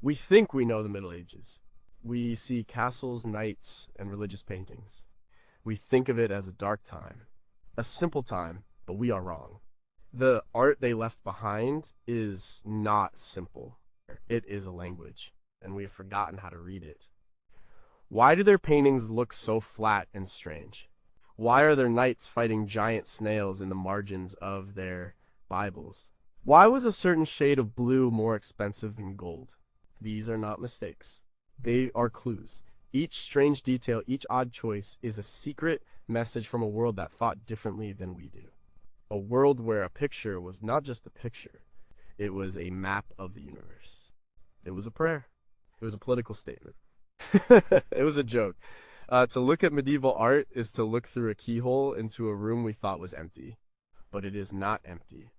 We think we know the Middle Ages. We see castles, knights, and religious paintings. We think of it as a dark time, a simple time, but we are wrong. The art they left behind is not simple. It is a language, and we have forgotten how to read it. Why do their paintings look so flat and strange? Why are their knights fighting giant snails in the margins of their Bibles? Why was a certain shade of blue more expensive than gold? These are not mistakes. They are clues. Each strange detail, each odd choice is a secret message from a world that thought differently than we do. A world where a picture was not just a picture, it was a map of the universe. It was a prayer. It was a political statement. It was a joke. To look at medieval art is to look through a keyhole into a room we thought was empty. But it is not empty.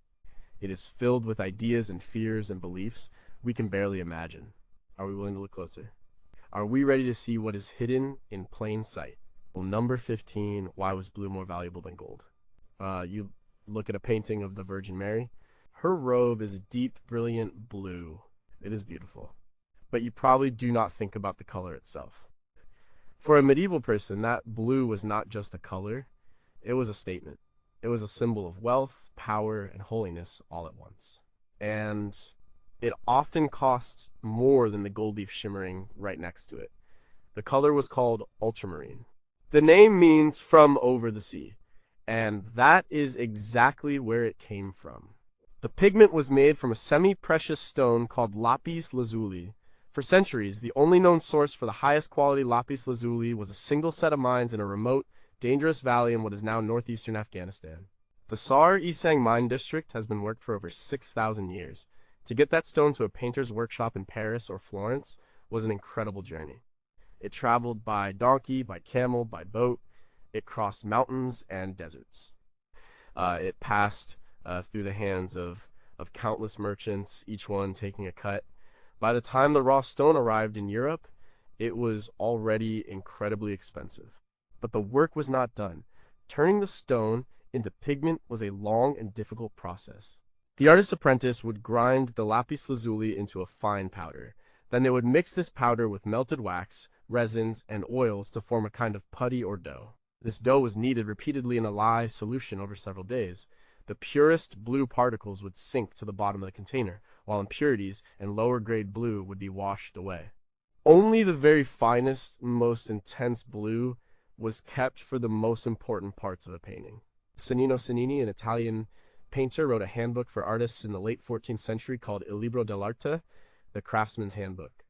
It is filled with ideas and fears and beliefs we can barely imagine. Are we willing to look closer? Are we ready to see what is hidden in plain sight? Well, number 15, why was blue more valuable than gold? You look at a painting of the Virgin Mary. Her robe is a deep, brilliant blue. It is beautiful. But you probably do not think about the color itself. For a medieval person, that blue was not just a color, it was a statement. It was a symbol of wealth, power, and holiness all at once. And it often cost more than the gold leaf shimmering right next to it. The color was called ultramarine. The name means from over the sea, and that is exactly where it came from. The pigment was made from a semi-precious stone called lapis lazuli. For centuries, the only known source for the highest quality lapis lazuli was a single set of mines in a remote, dangerous valley in what is now northeastern Afghanistan. The Sar-Isang mine district has been worked for over 6,000 years. To get that stone to a painter's workshop in Paris or Florence was an incredible journey. It traveled by donkey, by camel, by boat. It crossed mountains and deserts. It passed through the hands of countless merchants, each one taking a cut. By the time the raw stone arrived in Europe, it was already incredibly expensive. But the work was not done. Turning the stone into pigment was a long and difficult process. The artist's apprentice would grind the lapis lazuli into a fine powder. Then they would mix this powder with melted wax, resins, and oils to form a kind of putty or dough. This dough was kneaded repeatedly in a lye solution over several days. The purest blue particles would sink to the bottom of the container, while impurities and lower-grade blue would be washed away. Only the very finest, most intense blue was kept for the most important parts of a painting. Sannino Sannini, an Italian painter, wrote a handbook for artists in the late 14th century called Il Libro dell'Arte, the Craftsman's Handbook.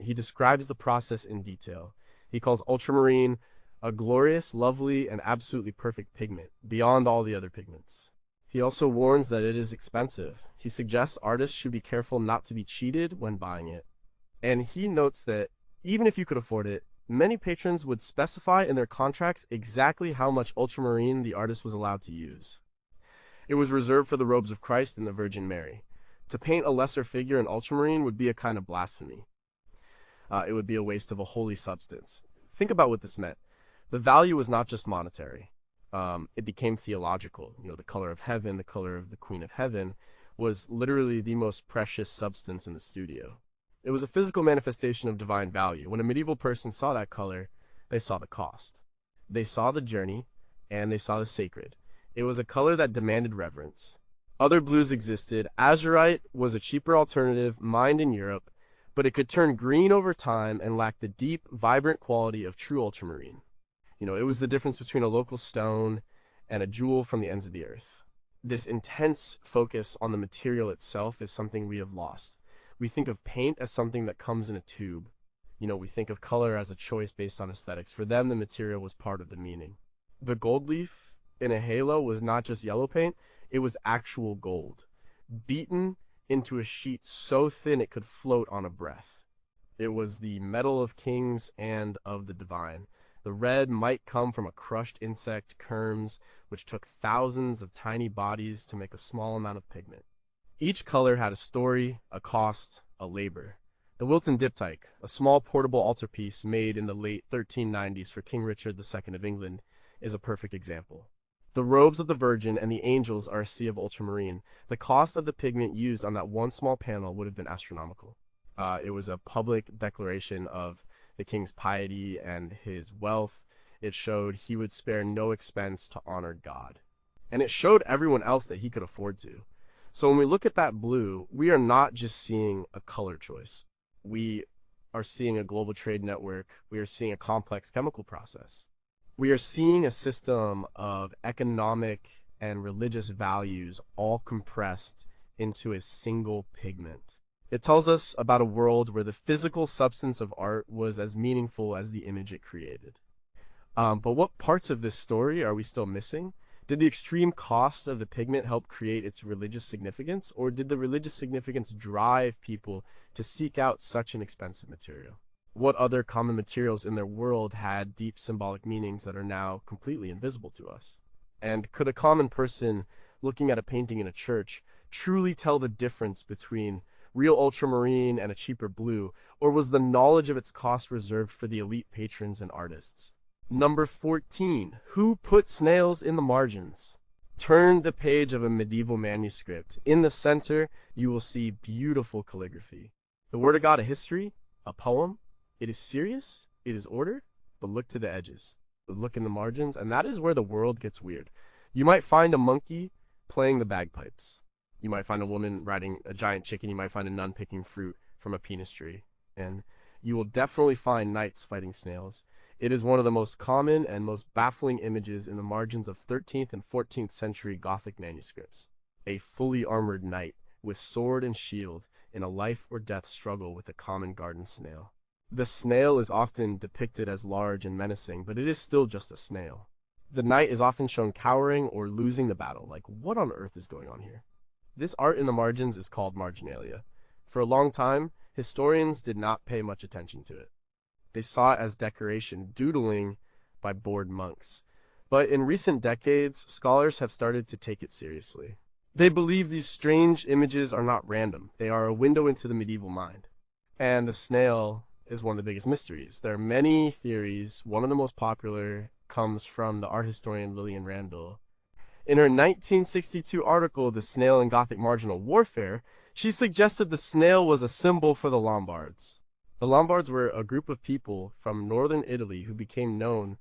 He describes the process in detail. He calls ultramarine a glorious, lovely, and absolutely perfect pigment, beyond all the other pigments. He also warns that it is expensive. He suggests artists should be careful not to be cheated when buying it. And he notes that even if you could afford it, many patrons would specify in their contracts exactly how much ultramarine the artist was allowed to use. It was reserved for the robes of Christ and the Virgin Mary. To paint a lesser figure in ultramarine would be a kind of blasphemy. It would be a waste of a holy substance. Think about what this meant. The value was not just monetary. It became theological. The color of heaven, the color of the Queen of Heaven, was literally the most precious substance in the studio. It was a physical manifestation of divine value. When a medieval person saw that color, they saw the cost. They saw the journey, and they saw the sacred. It was a color that demanded reverence. Other blues existed. Azurite was a cheaper alternative, mined in Europe, but it could turn green over time and lack the deep, vibrant quality of true ultramarine. It was the difference between a local stone and a jewel from the ends of the earth. This intense focus on the material itself is something we have lost. We think of paint as something that comes in a tube. We think of color as a choice based on aesthetics. For them, the material was part of the meaning. The gold leaf in a halo was not just yellow paint, it was actual gold, beaten into a sheet so thin it could float on a breath. It was the metal of kings and of the divine. The red might come from a crushed insect, kermes, which took thousands of tiny bodies to make a small amount of pigment. Each color had a story, a cost, a labor. The Wilton diptych, a small portable altarpiece made in the late 1390s for King Richard II of England, is a perfect example. The robes of the Virgin and the angels are a sea of ultramarine. The cost of the pigment used on that one small panel would have been astronomical. It was a public declaration of the king's piety and his wealth. It showed he would spare no expense to honor God. And it showed everyone else that he could afford to. So when we look at that blue, we are not just seeing a color choice. We are seeing a global trade network. We are seeing a complex chemical process. We are seeing a system of economic and religious values all compressed into a single pigment. It tells us about a world where the physical substance of art was as meaningful as the image it created. But what parts of this story are we still missing? Did the extreme cost of the pigment help create its religious significance, or did the religious significance drive people to seek out such an expensive material? What other common materials in their world had deep symbolic meanings that are now completely invisible to us? And could a common person looking at a painting in a church truly tell the difference between real ultramarine and a cheaper blue, or was the knowledge of its cost reserved for the elite patrons and artists? Number 14. Who put snails in the margins? Turn the page of a medieval manuscript. In the center, you will see beautiful calligraphy. The Word of God, a history, a poem. It is serious, it is ordered, but look to the edges. Look in the margins, and that is where the world gets weird. You might find a monkey playing the bagpipes. You might find a woman riding a giant chicken. You might find a nun picking fruit from a penis tree. And you will definitely find knights fighting snails. It is one of the most common and most baffling images in the margins of 13th and 14th century Gothic manuscripts. A fully armored knight with sword and shield in a life or death struggle with a common garden snail. The snail is often depicted as large and menacing, but it is still just a snail. The knight is often shown cowering or losing the battle, like what on earth is going on here? This art in the margins is called marginalia. For a long time, historians did not pay much attention to it. They saw it as decoration, doodling by bored monks. But in recent decades, scholars have started to take it seriously. They believe these strange images are not random. They are a window into the medieval mind. And the snail is one of the biggest mysteries. There are many theories. One of the most popular comes from the art historian Lillian Randall. In her 1962 article, The Snail in Gothic Marginal Warfare, she suggested the snail was a symbol for the Lombards. The Lombards were a group of people from northern Italy who became known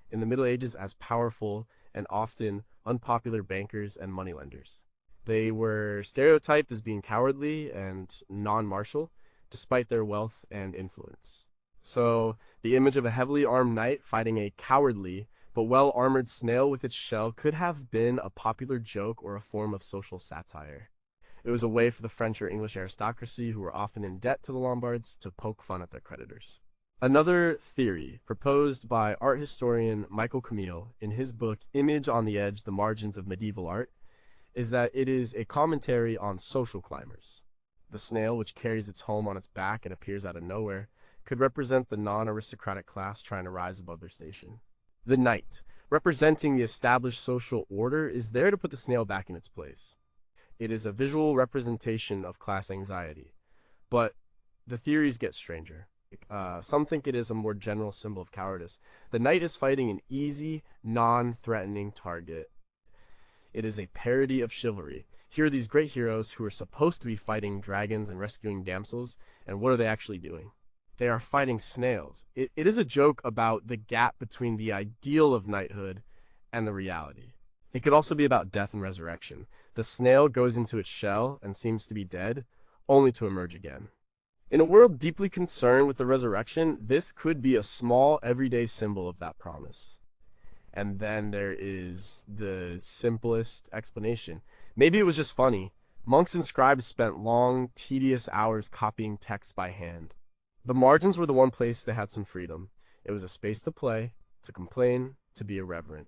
in the Middle Ages as powerful and often unpopular bankers and moneylenders. They were stereotyped as being cowardly and non-martial, despite their wealth and influence. So, the image of a heavily armed knight fighting a cowardly but well-armored snail with its shell could have been a popular joke or a form of social satire. It was a way for the French or English aristocracy, who were often in debt to the Lombards, to poke fun at their creditors. Another theory, proposed by art historian Michael Camille in his book Image on the Edge, The Margins of Medieval Art, is that it is a commentary on social climbers. The snail, which carries its home on its back and appears out of nowhere, could represent the non-aristocratic class trying to rise above their station. The knight, representing the established social order, is there to put the snail back in its place. It is a visual representation of class anxiety. But the theories get stranger. Some think it is a more general symbol of cowardice. The knight is fighting an easy, non-threatening target. It is a parody of chivalry. Here are these great heroes who are supposed to be fighting dragons and rescuing damsels, and what are they actually doing? They are fighting snails. It is a joke about the gap between the ideal of knighthood and the reality. It could also be about death and resurrection. The snail goes into its shell and seems to be dead, only to emerge again. In a world deeply concerned with the resurrection, this could be a small, everyday symbol of that promise. And then there is the simplest explanation. Maybe it was just funny. Monks and scribes spent long, tedious hours copying text by hand. The margins were the one place they had some freedom. It was a space to play, to complain, to be irreverent.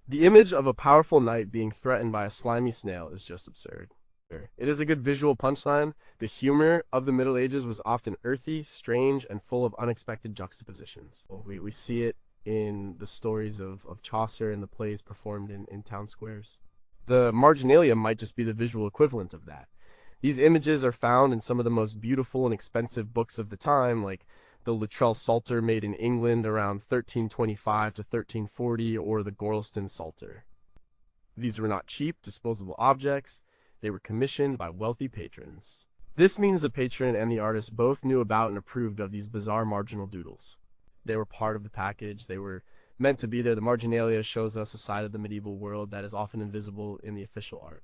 The image of a powerful knight being threatened by a slimy snail is just absurd. It is a good visual punchline. The humor of the Middle Ages was often earthy, strange, and full of unexpected juxtapositions. We see it in the stories of Chaucer and the plays performed in town squares. The marginalia might just be the visual equivalent of that. These images are found in some of the most beautiful and expensive books of the time, like the Luttrell Psalter made in England around 1325 to 1340, or the Gorleston Psalter. These were not cheap, disposable objects. They were commissioned by wealthy patrons. This means the patron and the artist both knew about and approved of these bizarre marginal doodles. They were part of the package, they were meant to be there. The marginalia shows us a side of the medieval world that is often invisible in the official art.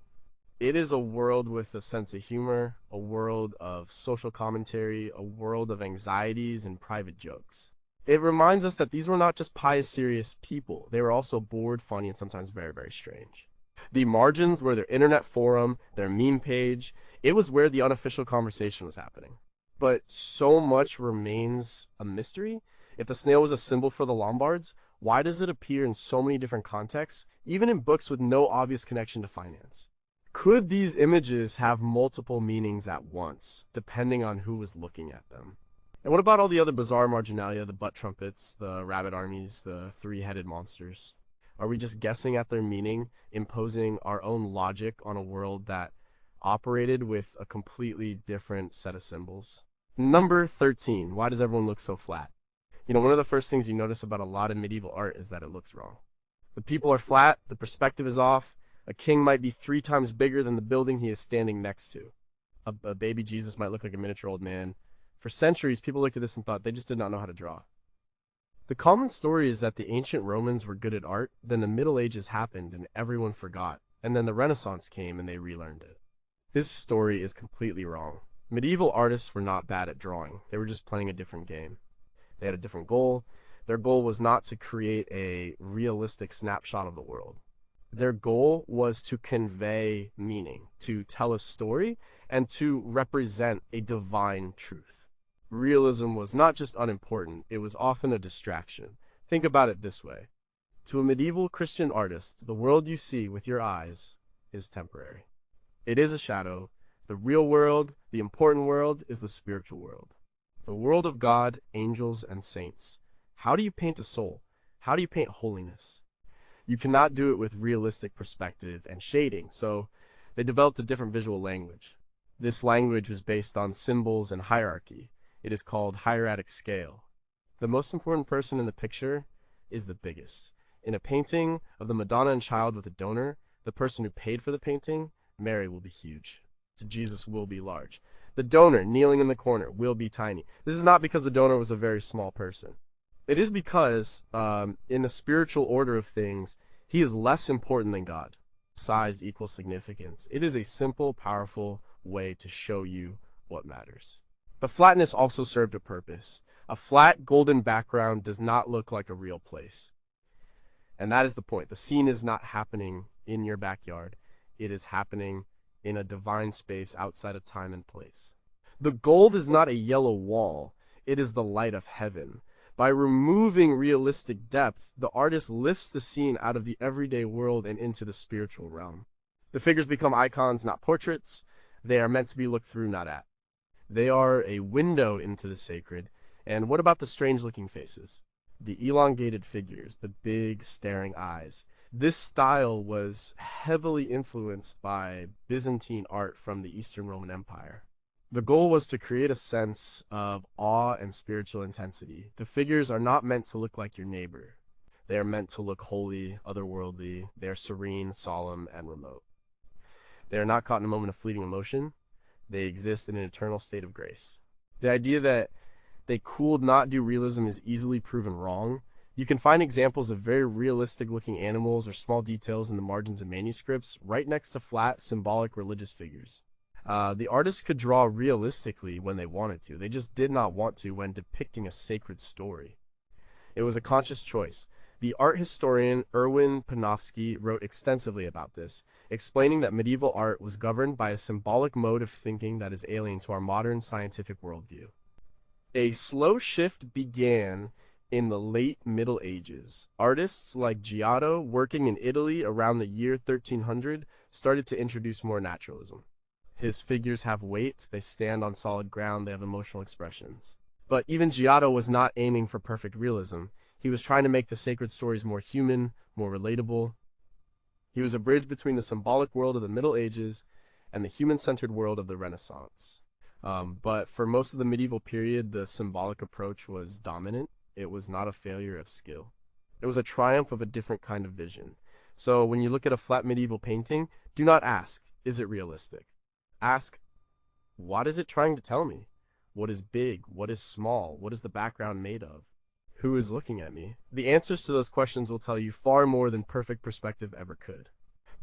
It is a world with a sense of humor, a world of social commentary, a world of anxieties and private jokes. It reminds us that these were not just pious, serious people. They were also bored, funny, and sometimes very, very strange. The margins were their internet forum, their meme page. It was where the unofficial conversation was happening. But so much remains a mystery. If the snail was a symbol for the Lombards, why does it appear in so many different contexts, even in books with no obvious connection to finance? Could these images have multiple meanings at once, depending on who was looking at them? And what about all the other bizarre marginalia, the butt trumpets, the rabbit armies, the three-headed monsters? Are we just guessing at their meaning, imposing our own logic on a world that operated with a completely different set of symbols? Number 13, why does everyone look so flat? You know, one of the first things you notice about a lot of medieval art is that it looks wrong. The people are flat, the perspective is off, a king might be 3 times bigger than the building he is standing next to. A baby Jesus might look like a miniature old man. For centuries, people looked at this and thought they just did not know how to draw. The common story is that the ancient Romans were good at art, then the Middle Ages happened and everyone forgot, and then the Renaissance came and they relearned it. This story is completely wrong. Medieval artists were not bad at drawing, they were just playing a different game. They had a different goal. Their goal was not to create a realistic snapshot of the world. Their goal was to convey meaning, to tell a story, and to represent a divine truth. Realism was not just unimportant, it was often a distraction. Think about it this way. To a medieval Christian artist, the world you see with your eyes is temporary. It is a shadow. The real world, the important world, is the spiritual world. The world of God, angels, and saints. How do you paint a soul? How do you paint holiness? You cannot do it with realistic perspective and shading, so they developed a different visual language. This language was based on symbols and hierarchy. It is called hieratic scale. The most important person in the picture is the biggest. In a painting of the Madonna and Child with a donor, the person who paid for the painting, Mary, will be huge. So Jesus will be large. The donor, kneeling in the corner, will be tiny. This is not because the donor was a very small person. It is because, in the spiritual order of things, he is less important than God. Size equals significance. It is a simple, powerful way to show you what matters. The flatness also served a purpose. A flat, golden background does not look like a real place. And that is the point. The scene is not happening in your backyard. It is happening in a divine space outside of time and place. The gold is not a yellow wall. It is the light of heaven. By removing realistic depth, the artist lifts the scene out of the everyday world and into the spiritual realm. The figures become icons, not portraits. They are meant to be looked through, not at. They are a window into the sacred. And what about the strange-looking faces? The elongated figures, the big, staring eyes. This style was heavily influenced by Byzantine art from the Eastern Roman Empire. The goal was to create a sense of awe and spiritual intensity. The figures are not meant to look like your neighbor. They are meant to look holy, otherworldly. They are serene, solemn, and remote. They are not caught in a moment of fleeting emotion. They exist in an eternal state of grace. The idea that they could not do realism is easily proven wrong. You can find examples of very realistic-looking animals or small details in the margins of manuscripts right next to flat, symbolic religious figures. The artists could draw realistically when they wanted to. They just did not want to when depicting a sacred story. It was a conscious choice. The art historian Erwin Panofsky wrote extensively about this, explaining that medieval art was governed by a symbolic mode of thinking that is alien to our modern scientific worldview. A slow shift began in the late Middle Ages. Artists like Giotto, working in Italy around the year 1300, started to introduce more naturalism. His figures have weight, they stand on solid ground, they have emotional expressions. But even Giotto was not aiming for perfect realism. He was trying to make the sacred stories more human, more relatable. He was a bridge between the symbolic world of the Middle Ages and the human-centered world of the Renaissance. But for most of the medieval period, the symbolic approach was dominant. It was not a failure of skill. It was a triumph of a different kind of vision. So when you look at a flat medieval painting, do not ask, is it realistic? Ask, What is it trying to tell me? What is big? What is small? What is the background made of? Who is looking at me? The answers to those questions will tell you far more than perfect perspective ever could.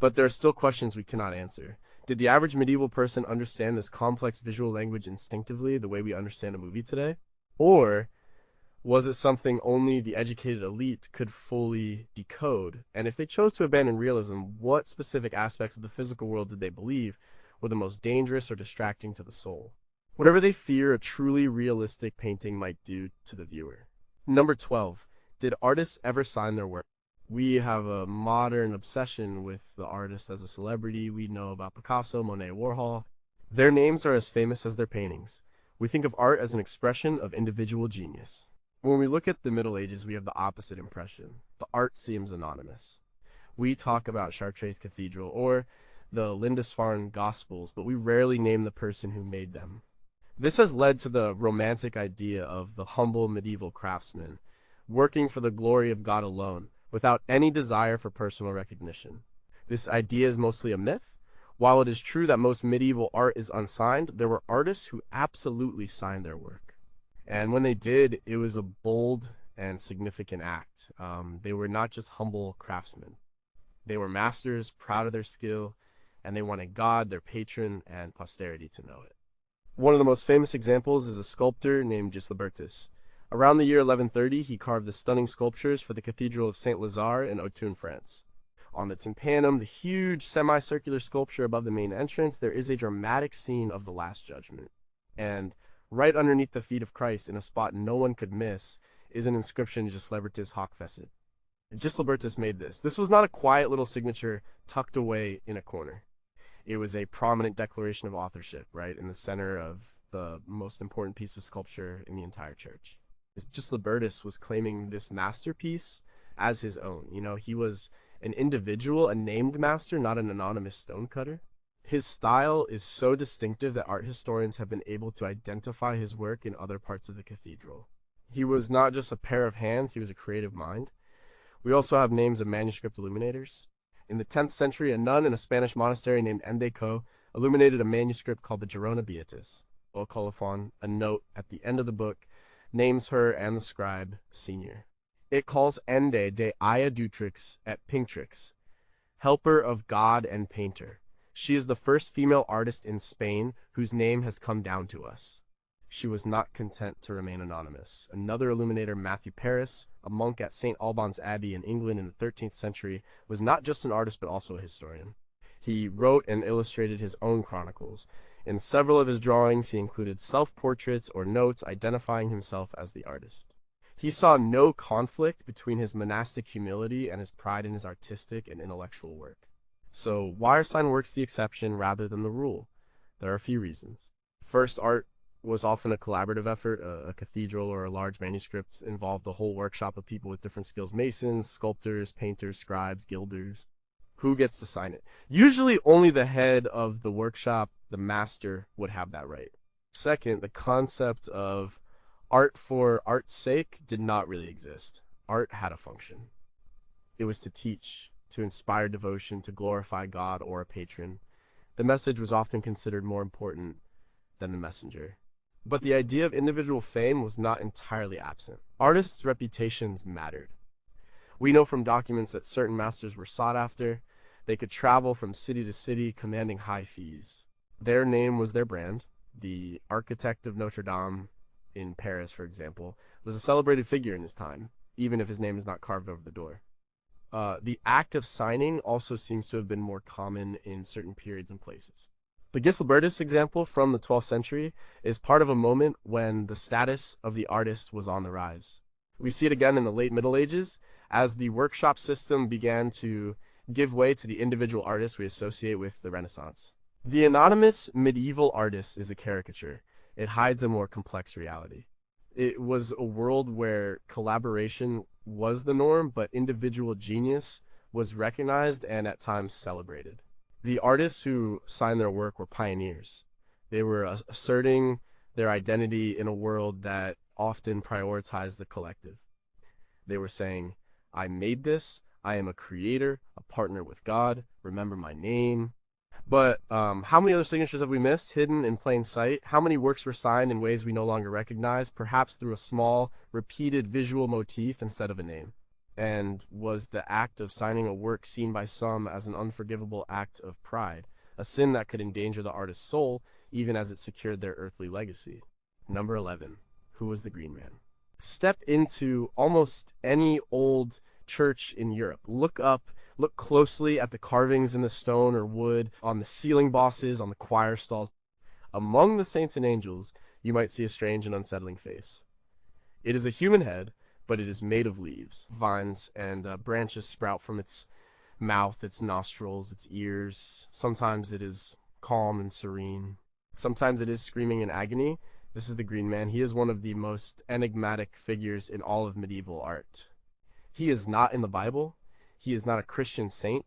But there are still questions we cannot answer. Did the average medieval person understand this complex visual language instinctively the way we understand a movie today? Or was it something only the educated elite could fully decode? And if they chose to abandon realism, what specific aspects of the physical world did they believe were the most dangerous or distracting to the soul? Whatever they fear a truly realistic painting might do to the viewer. Number 12. Did artists ever sign their work? We have a modern obsession with the artist as a celebrity. We know about Picasso, Monet, Warhol. Their names are as famous as their paintings. We think of art as an expression of individual genius. When we look at the Middle Ages, we have the opposite impression. The art seems anonymous. We talk about Chartres Cathedral or the Lindisfarne Gospels, but we rarely name the person who made them. This has led to the romantic idea of the humble medieval craftsman, working for the glory of God alone, without any desire for personal recognition. This idea is mostly a myth. While it is true that most medieval art is unsigned, there were artists who absolutely signed their work. And when they did, it was a bold and significant act. They were not just humble craftsmen. They were masters, proud of their skill, and they wanted God, their patron, and posterity to know it. One of the most famous examples is a sculptor named Gislebertus. Around the year 1130, he carved the stunning sculptures for the Cathedral of Saint Lazare in Autun, France. On the tympanum, the huge semicircular sculpture above the main entrance, there is a dramatic scene of the Last Judgment. And right underneath the feet of Christ, in a spot no one could miss, is an inscription Gislebertus hoc fecit. Gislebertus made this. This was not a quiet little signature tucked away in a corner. It was a prominent declaration of authorship, right, in the center of the most important piece of sculpture in the entire church. Gislebertus was claiming this masterpiece as his own. You know, he was an individual, a named master, not an anonymous stonecutter. His style is so distinctive that art historians have been able to identify his work in other parts of the cathedral. He was not just a pair of hands, he was a creative mind. We also have names of manuscript illuminators. In the 10th century, a nun in a Spanish monastery named Endeco illuminated a manuscript called the Girona Beatus. O Colophon, a note at the end of the book, names her and the scribe senior. It calls Ende de Aya Dutrix et Pinctrix, helper of God and painter. She is the first female artist in Spain whose name has come down to us. She was not content to remain anonymous. Another illuminator, Matthew Paris, a monk at St. Albans Abbey in England in the 13th century, was not just an artist but also a historian. He wrote and illustrated his own chronicles. In several of his drawings, he included self-portraits or notes identifying himself as the artist. He saw no conflict between his monastic humility and his pride in his artistic and intellectual work. So, why are signed works the exception rather than the rule? There are a few reasons. First, art was often a collaborative effort. A cathedral or a large manuscript involved the whole workshop of people with different skills: masons, sculptors, painters, scribes, gilders. Who gets to sign it? Usually only the head of the workshop, the master, would have that right. Second, the concept of art for art's sake did not really exist. Art had a function. It was to teach, to inspire devotion, to glorify God or a patron. The message was often considered more important than the messenger. But the idea of individual fame was not entirely absent. Artists' reputations mattered. We know from documents that certain masters were sought after. They could travel from city to city, commanding high fees. Their name was their brand. The architect of Notre Dame in Paris, for example, was a celebrated figure in his time, even if his name is not carved over the door. The act of signing also seems to have been more common in certain periods and places. The Gislebertus example from the 12th century is part of a moment when the status of the artist was on the rise. We see it again in the late Middle Ages as the workshop system began to give way to the individual artists we associate with the Renaissance. The anonymous medieval artist is a caricature. It hides a more complex reality. It was a world where collaboration was the norm, but individual genius was recognized and at times celebrated. The artists who signed their work were pioneers. They were asserting their identity in a world that often prioritized the collective. They were saying, I made this, I am a creator, a partner with God, remember my name. But how many other signatures have we missed, hidden in plain sight? How many works were signed in ways we no longer recognize, perhaps through a small, repeated visual motif instead of a name? And was the act of signing a work seen by some as an unforgivable act of pride, a sin that could endanger the artist's soul even as it secured their earthly legacy? Number 11. Who was the Green Man? Step into almost any old church in Europe. Look closely at the carvings in the stone or wood, on the ceiling bosses, on the choir stalls. Among the saints and angels, you might see a strange and unsettling face. It is a human head, but it is made of leaves. Vines and branches sprout from its mouth, its nostrils, its ears. Sometimes it is calm and serene. Sometimes it is screaming in agony. This is the Green Man. He is one of the most enigmatic figures in all of medieval art. He is not in the Bible. He is not a Christian saint.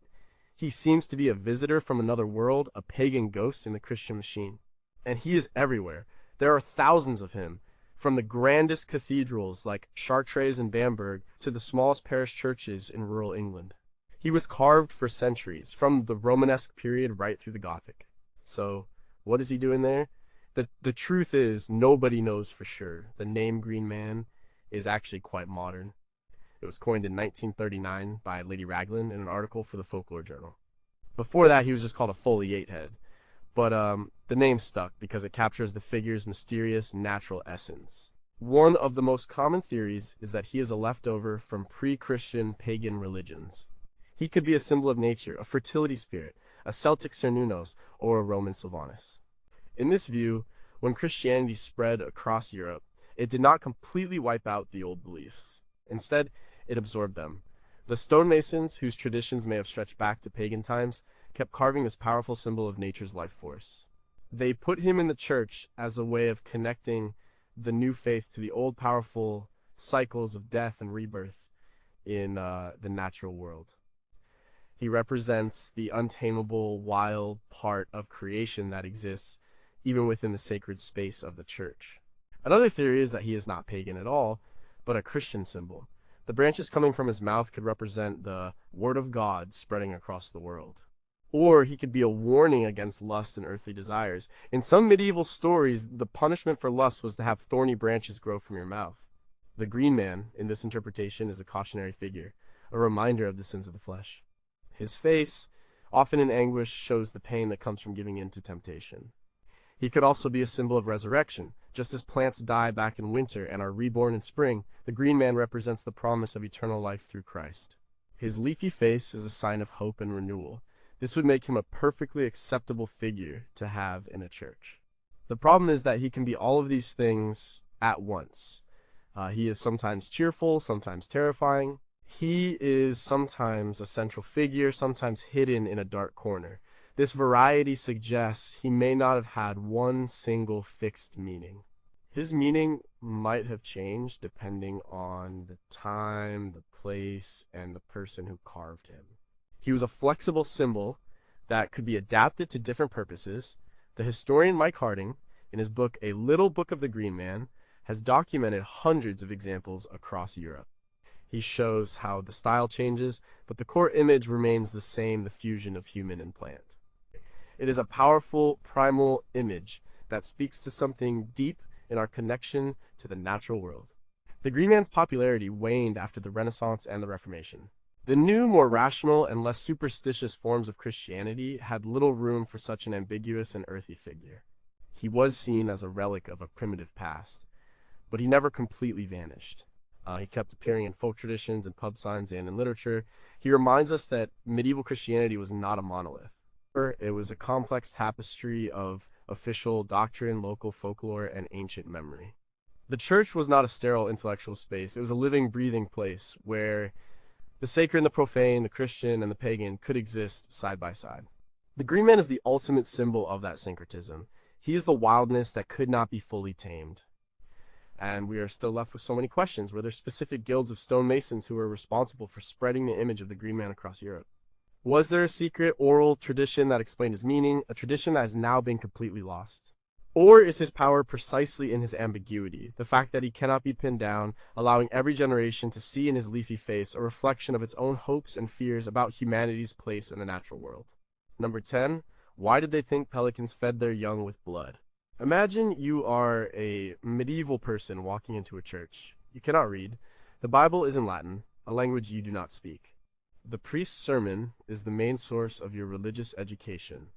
He seems to be a visitor from another world, a pagan ghost in the Christian machine. And he is everywhere. There are thousands of him, from the grandest cathedrals like Chartres and Bamberg to the smallest parish churches in rural England. He was carved for centuries, from the Romanesque period right through the Gothic. So, what is he doing there? The truth is, nobody knows for sure. The name Green Man is actually quite modern. It was coined in 1939 by Lady Raglan in an article for the Folklore Journal. Before that, he was just called a foliate head. But the name stuck because it captures the figure's mysterious natural essence. One of the most common theories is that he is a leftover from pre-Christian pagan religions. He could be a symbol of nature, a fertility spirit, a Celtic Cernunnos, or a Roman Sylvanus. In this view, when Christianity spread across Europe, it did not completely wipe out the old beliefs. Instead, it absorbed them. The stonemasons, whose traditions may have stretched back to pagan times, kept carving this powerful symbol of nature's life force. They put him in the church as a way of connecting the new faith to the old powerful cycles of death and rebirth in the natural world. He represents the untamable, wild part of creation that exists even within the sacred space of the church. Another theory is that he is not pagan at all, but a Christian symbol. The branches coming from his mouth could represent the word of God spreading across the world. Or he could be a warning against lust and earthly desires. In some medieval stories, the punishment for lust was to have thorny branches grow from your mouth. The Green Man, in this interpretation, is a cautionary figure, a reminder of the sins of the flesh. His face, often in anguish, shows the pain that comes from giving in to temptation. He could also be a symbol of resurrection. Just as plants die back in winter and are reborn in spring, the Green Man represents the promise of eternal life through Christ. His leafy face is a sign of hope and renewal. This would make him a perfectly acceptable figure to have in a church. The problem is that he can be all of these things at once. He is sometimes cheerful, sometimes terrifying. He is sometimes a central figure, sometimes hidden in a dark corner. This variety suggests he may not have had one single fixed meaning. His meaning might have changed depending on the time, the place, and the person who carved him. He was a flexible symbol that could be adapted to different purposes. The historian Mike Harding, in his book A Little Book of the Green Man, has documented hundreds of examples across Europe. He shows how the style changes, but the core image remains the same, the fusion of human and plant. It is a powerful, primal image that speaks to something deep in our connection to the natural world. The Green Man's popularity waned after the Renaissance and the Reformation. The new, more rational and less superstitious forms of Christianity had little room for such an ambiguous and earthy figure. He was seen as a relic of a primitive past, but he never completely vanished. He kept appearing in folk traditions and pub signs and in literature. He reminds us that medieval Christianity was not a monolith. It was a complex tapestry of official doctrine, local folklore, and ancient memory. The church was not a sterile intellectual space. It was a living, breathing place where the sacred and the profane, the Christian and the pagan could exist side by side. The Green Man is the ultimate symbol of that syncretism. He is the wildness that could not be fully tamed. And we are still left with so many questions. Were there specific guilds of stonemasons who were responsible for spreading the image of the Green Man across Europe? Was there a secret oral tradition that explained his meaning, a tradition that has now been completely lost? Or is his power precisely in his ambiguity, the fact that he cannot be pinned down, allowing every generation to see in his leafy face a reflection of its own hopes and fears about humanity's place in the natural world? Number 10, Why did they think pelicans fed their young with blood? Imagine you are a medieval person walking into a church. You cannot read. The Bible is in Latin, a language you do not speak. The priest's sermon is the main source of your religious education.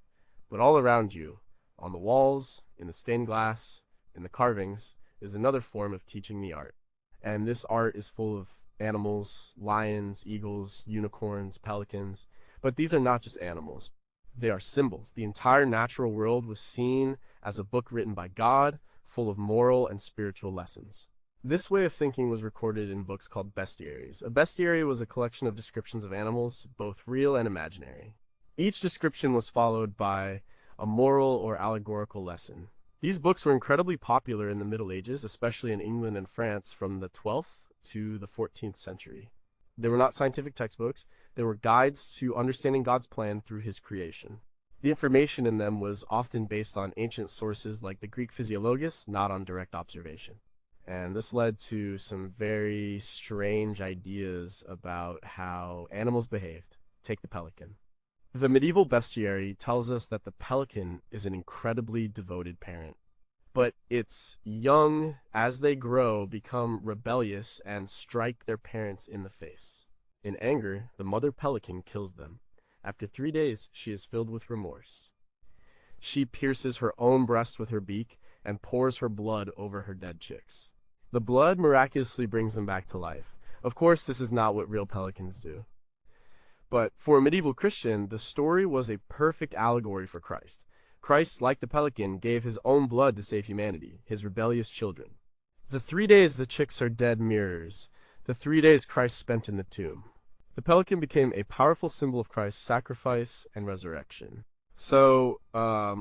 But all around you, on the walls, in the stained glass, in the carvings, is another form of teaching the art. And this art is full of animals, lions, eagles, unicorns, pelicans. But these are not just animals. They are symbols. The entire natural world was seen as a book written by God, full of moral and spiritual lessons. This way of thinking was recorded in books called bestiaries. A bestiary was a collection of descriptions of animals, both real and imaginary. Each description was followed by a moral or allegorical lesson. These books were incredibly popular in the Middle Ages, especially in England and France from the 12th to the 14th century. They were not scientific textbooks, they were guides to understanding God's plan through his creation. The information in them was often based on ancient sources like the Greek physiologus, not on direct observation. And this led to some very strange ideas about how animals behaved. Take the pelican. The medieval bestiary tells us that the pelican is an incredibly devoted parent. But its young, as they grow, become rebellious and strike their parents in the face. In anger, the mother pelican kills them. After 3 days, she is filled with remorse. She pierces her own breast with her beak and pours her blood over her dead chicks. The blood miraculously brings them back to life. Of course, this is not what real pelicans do. But for a medieval Christian, the story was a perfect allegory for Christ. Christ, like the pelican, gave his own blood to save humanity, his rebellious children. The 3 days the chicks are dead mirrors the 3 days Christ spent in the tomb. The pelican became a powerful symbol of Christ's sacrifice and resurrection. So,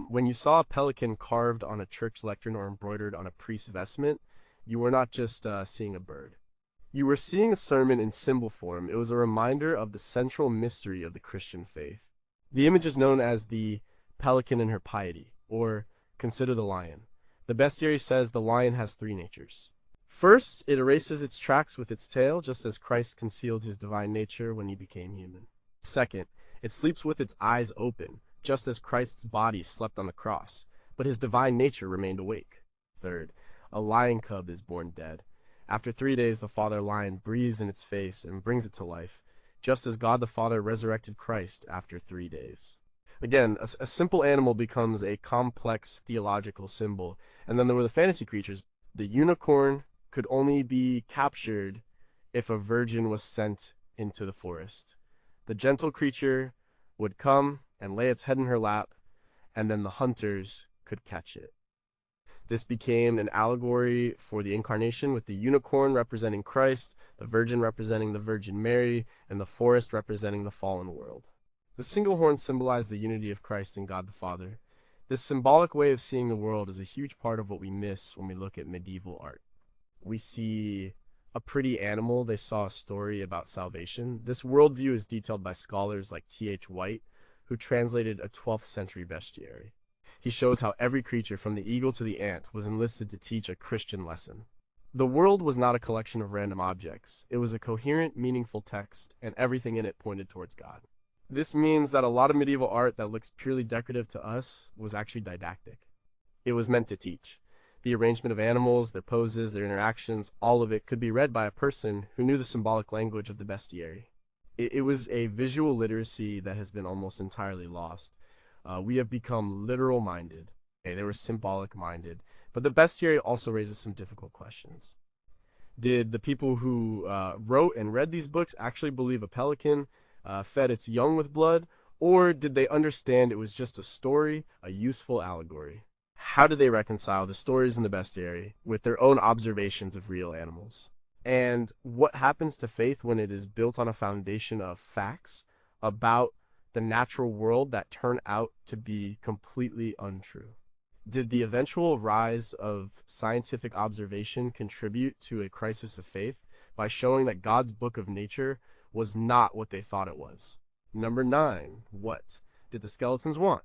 when you saw a pelican carved on a church lectern or embroidered on a priest's vestment, you were not just seeing a bird. You were seeing a sermon in symbol form. It was a reminder of the central mystery of the Christian faith. The image is known as the pelican and her piety, or consider the lion. The bestiary says the lion has 3 natures. First, it erases its tracks with its tail, just as Christ concealed his divine nature when he became human. Second, it sleeps with its eyes open, just as Christ's body slept on the cross, but his divine nature remained awake. Third, a lion cub is born dead. After 3 days, the father lion breathes in its face and brings it to life, just as God the Father resurrected Christ after 3 days. Again, a simple animal becomes a complex theological symbol. And then there were the fantasy creatures. The unicorn could only be captured if a virgin was sent into the forest. The gentle creature would come and lay its head in her lap, and then the hunters could catch it. This became an allegory for the incarnation, with the unicorn representing Christ, the virgin representing the Virgin Mary, and the forest representing the fallen world. The single horn symbolized the unity of Christ and God the Father. This symbolic way of seeing the world is a huge part of what we miss when we look at medieval art. We see a pretty animal, they saw a story about salvation. This worldview is detailed by scholars like T.H. White, who translated a 12th century bestiary. He shows how every creature, from the eagle to the ant, was enlisted to teach a Christian lesson. The world was not a collection of random objects. It was a coherent, meaningful text, and everything in it pointed towards God. This means that a lot of medieval art that looks purely decorative to us was actually didactic. It was meant to teach. The arrangement of animals, their poses, their interactions, all of it could be read by a person who knew the symbolic language of the bestiary. It was a visual literacy that has been almost entirely lost. We have become literal-minded. They were symbolic-minded. But the bestiary also raises some difficult questions. Did the people who wrote and read these books actually believe a pelican fed its young with blood, or did they understand it was just a story, a useful allegory? How do they reconcile the stories in the bestiary with their own observations of real animals? And what happens to faith when it is built on a foundation of facts about the natural world that turn out to be completely untrue? Did the eventual rise of scientific observation contribute to a crisis of faith by showing that God's book of nature was not what they thought it was? Number 9. What did the skeletons want?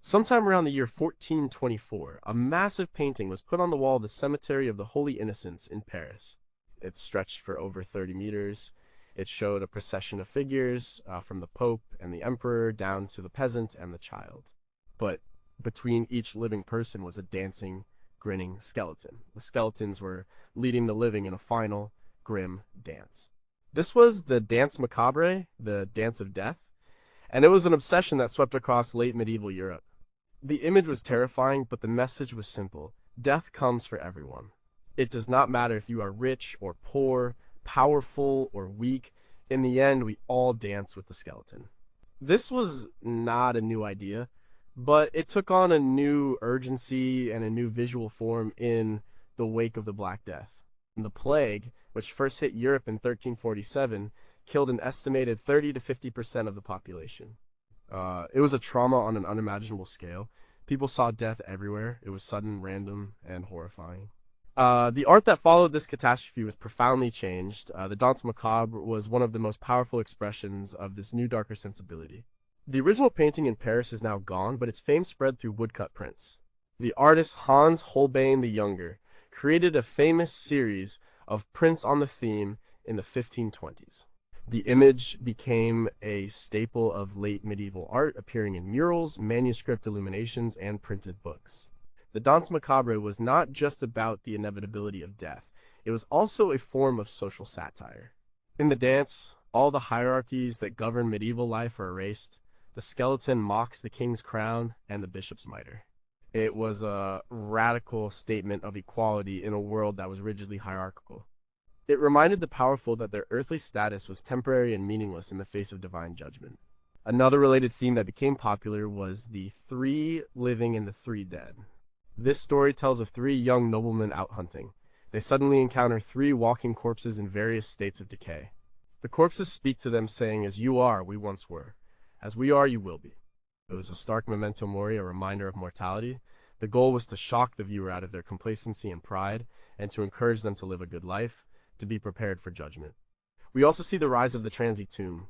Sometime around the year 1424, a massive painting was put on the wall of the Cemetery of the Holy Innocents in Paris. It stretched for over 30 meters. It showed a procession of figures from the Pope and the Emperor down to the peasant and the child. but between each living person was a dancing, grinning skeleton. The skeletons were leading the living in a final, grim dance. This was the Danse Macabre, the Dance of Death, and it was an obsession that swept across late medieval Europe. The image was terrifying, but the message was simple. Death comes for everyone. It does not matter if you are rich or poor, powerful or weak. In the end, we all dance with the skeleton. This was not a new idea, but it took on a new urgency and a new visual form in the wake of the Black Death. The plague, which first hit Europe in 1347, killed an estimated 30 to 50% of the population. It was a trauma on an unimaginable scale. People saw death everywhere. It was sudden, random, and horrifying. The art that followed this catastrophe was profoundly changed. The Danse Macabre was one of the most powerful expressions of this new darker sensibility. The original painting in Paris is now gone, but its fame spread through woodcut prints. The artist Hans Holbein the Younger created a famous series of prints on the theme in the 1520s. The image became a staple of late medieval art, appearing in murals, manuscript illuminations, and printed books. The Danse Macabre was not just about the inevitability of death, it was also a form of social satire. In the dance, all the hierarchies that govern medieval life are erased. The skeleton mocks the king's crown and the bishop's mitre. It was a radical statement of equality in a world that was rigidly hierarchical. It reminded the powerful that their earthly status was temporary and meaningless in the face of divine judgment. Another related theme that became popular was the three living and the three dead. This story tells of three young noblemen out hunting. They suddenly encounter three walking corpses in various states of decay. The corpses speak to them saying, "As you are, we once were. As we are, you will be." It was a stark memento mori, a reminder of mortality. The goal was to shock the viewer out of their complacency and pride, and to encourage them to live a good life, to be prepared for judgment. We also see the rise of the transient tomb.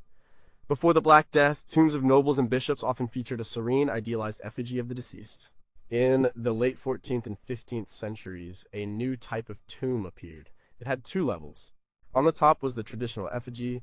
Before the Black Death, tombs of nobles and bishops often featured a serene, idealized effigy of the deceased. In the late 14th and 15th centuries, a new type of tomb appeared. It had two levels. On the top was the traditional effigy,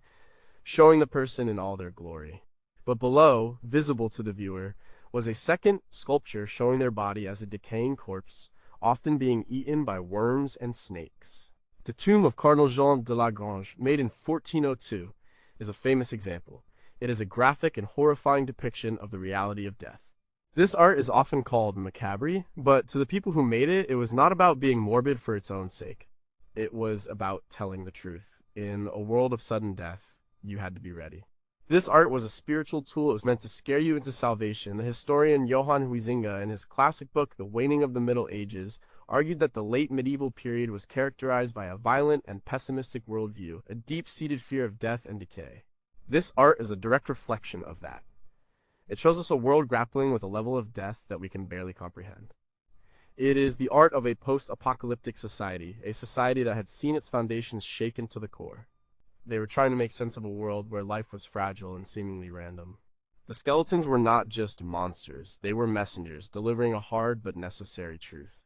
showing the person in all their glory. But below, visible to the viewer, was a second sculpture showing their body as a decaying corpse, often being eaten by worms and snakes. The tomb of Cardinal Jean de Lagrange, made in 1402, is a famous example. It is a graphic and horrifying depiction of the reality of death. This art is often called macabre, but to the people who made it, it was not about being morbid for its own sake. It was about telling the truth. In a world of sudden death, you had to be ready. This art was a spiritual tool. It was meant to scare you into salvation. The historian Johann Huizinga, in his classic book, The Waning of the Middle Ages, argued that the late medieval period was characterized by a violent and pessimistic worldview, a deep-seated fear of death and decay. This art is a direct reflection of that. It shows us a world grappling with a level of death that we can barely comprehend. It is the art of a post-apocalyptic society, a society that had seen its foundations shaken to the core. They were trying to make sense of a world where life was fragile and seemingly random. The skeletons were not just monsters, they were messengers, delivering a hard but necessary truth.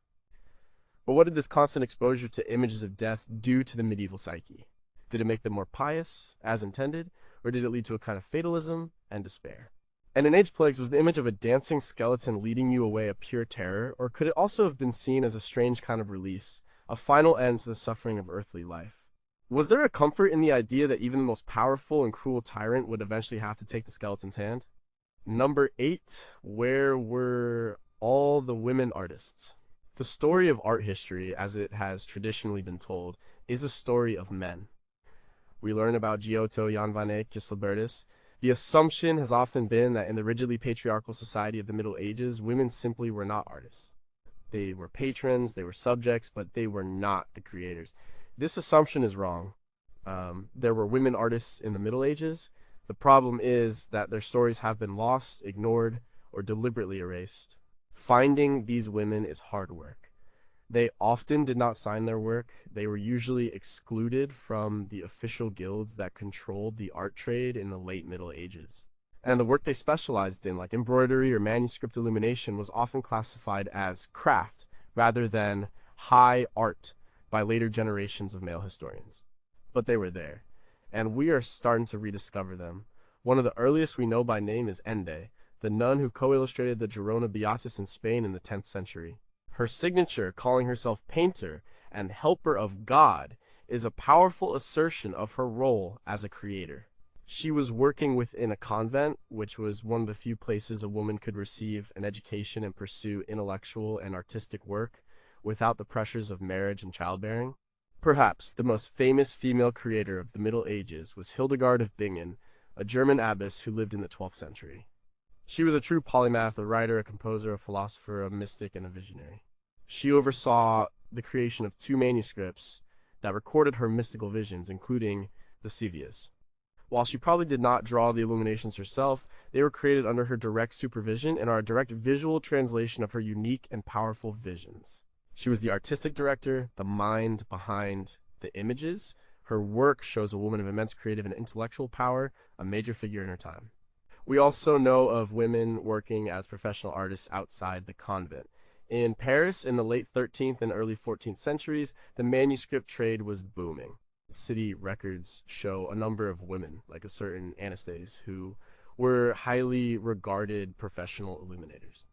But what did this constant exposure to images of death do to the medieval psyche? Did it make them more pious, as intended, or did it lead to a kind of fatalism and despair? And in Age Plagues, was the image of a dancing skeleton leading you away a pure terror, or could it also have been seen as a strange kind of release, a final end to the suffering of earthly life? Was there a comfort in the idea that even the most powerful and cruel tyrant would eventually have to take the skeleton's hand? Number 8, where were all the women artists? The story of art history, as it has traditionally been told, is a story of men. We learn about Giotto, Jan van Eyck, Gisela. The assumption has often been that in the rigidly patriarchal society of the Middle Ages, women simply were not artists. They were patrons, they were subjects, but they were not the creators. This assumption is wrong. There were women artists in the Middle Ages. The problem is that their stories have been lost, ignored, or deliberately erased. Finding these women is hard work. They often did not sign their work. They were usually excluded from the official guilds that controlled the art trade in the late Middle Ages. And the work they specialized in, like embroidery or manuscript illumination, was often classified as craft rather than high art by later generations of male historians. But they were there, and we are starting to rediscover them. One of the earliest we know by name is Ende, the nun who co-illustrated the Girona Beatus in Spain in the 10th century. Her signature, calling herself painter and helper of God, is a powerful assertion of her role as a creator. She was working within a convent, which was one of the few places a woman could receive an education and pursue intellectual and artistic work without the pressures of marriage and childbearing. Perhaps the most famous female creator of the Middle Ages was Hildegard of Bingen, a German abbess who lived in the 12th century. She was a true polymath, a writer, a composer, a philosopher, a mystic, and a visionary. She oversaw the creation of 2 manuscripts that recorded her mystical visions, including the Scivias. While she probably did not draw the illuminations herself, they were created under her direct supervision and are a direct visual translation of her unique and powerful visions. She was the artistic director, the mind behind the images. Her work shows a woman of immense creative and intellectual power, a major figure in her time. We also know of women working as professional artists outside the convent. In Paris, in the late 13th and early 14th centuries, the manuscript trade was booming. City records show a number of women, like a certain Anastasia, who were highly regarded professional illuminators.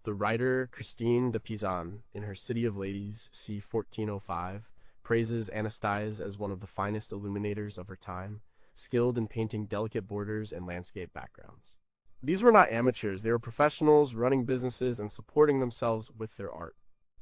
The writer Christine de Pizan, in her City of Ladies, c. 1405, praises Anastasia as one of the finest illuminators of her time, skilled in painting delicate borders and landscape backgrounds. These were not amateurs, they were professionals running businesses and supporting themselves with their art.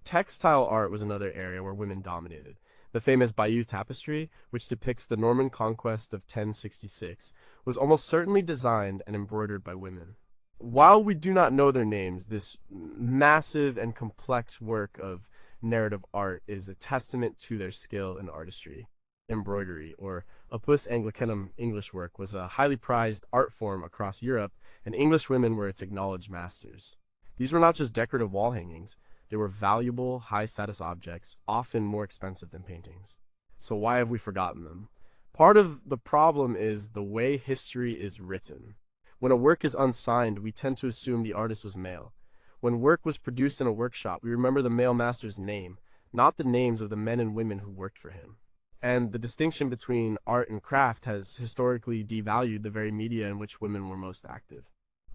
Textile art was another area where women dominated. The famous Bayeux tapestry, which depicts the Norman conquest of 1066, was almost certainly designed and embroidered by women. While we do not know their names, this massive and complex work of narrative art is a testament to their skill and artistry. Embroidery, or opus Anglicanum English work, was a highly prized art form across Europe, and English women were its acknowledged masters. These were not just decorative wall hangings, they were valuable, high-status objects, often more expensive than paintings. So why have we forgotten them? Part of the problem is the way history is written. When a work is unsigned, we tend to assume the artist was male. When work was produced in a workshop, we remember the male master's name, not the names of the men and women who worked for him. And the distinction between art and craft has historically devalued the very media in which women were most active.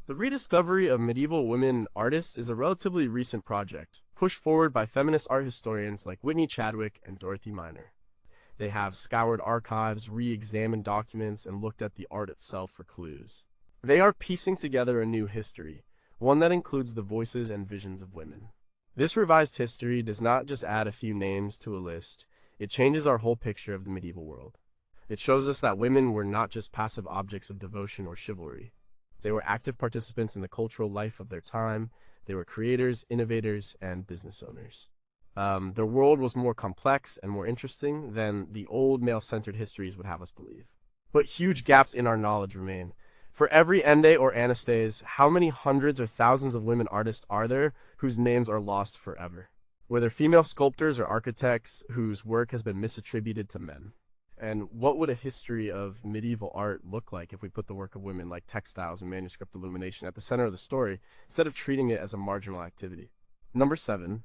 The rediscovery of medieval women artists is a relatively recent project, pushed forward by feminist art historians like Whitney Chadwick and Dorothy Miner. They have scoured archives, re-examined documents, and looked at the art itself for clues. They are piecing together a new history, one that includes the voices and visions of women. This revised history does not just add a few names to a list, it changes our whole picture of the medieval world. It shows us that women were not just passive objects of devotion or chivalry. They were active participants in the cultural life of their time. They were creators, innovators, and business owners. Their world was more complex and more interesting than the old male-centered histories would have us believe. But huge gaps in our knowledge remain. For every Ende or Anastasia, how many hundreds or thousands of women artists are there whose names are lost forever? Whether female sculptors or architects whose work has been misattributed to men. And what would a history of medieval art look like if we put the work of women like textiles and manuscript illumination at the center of the story, instead of treating it as a marginal activity? Number 7,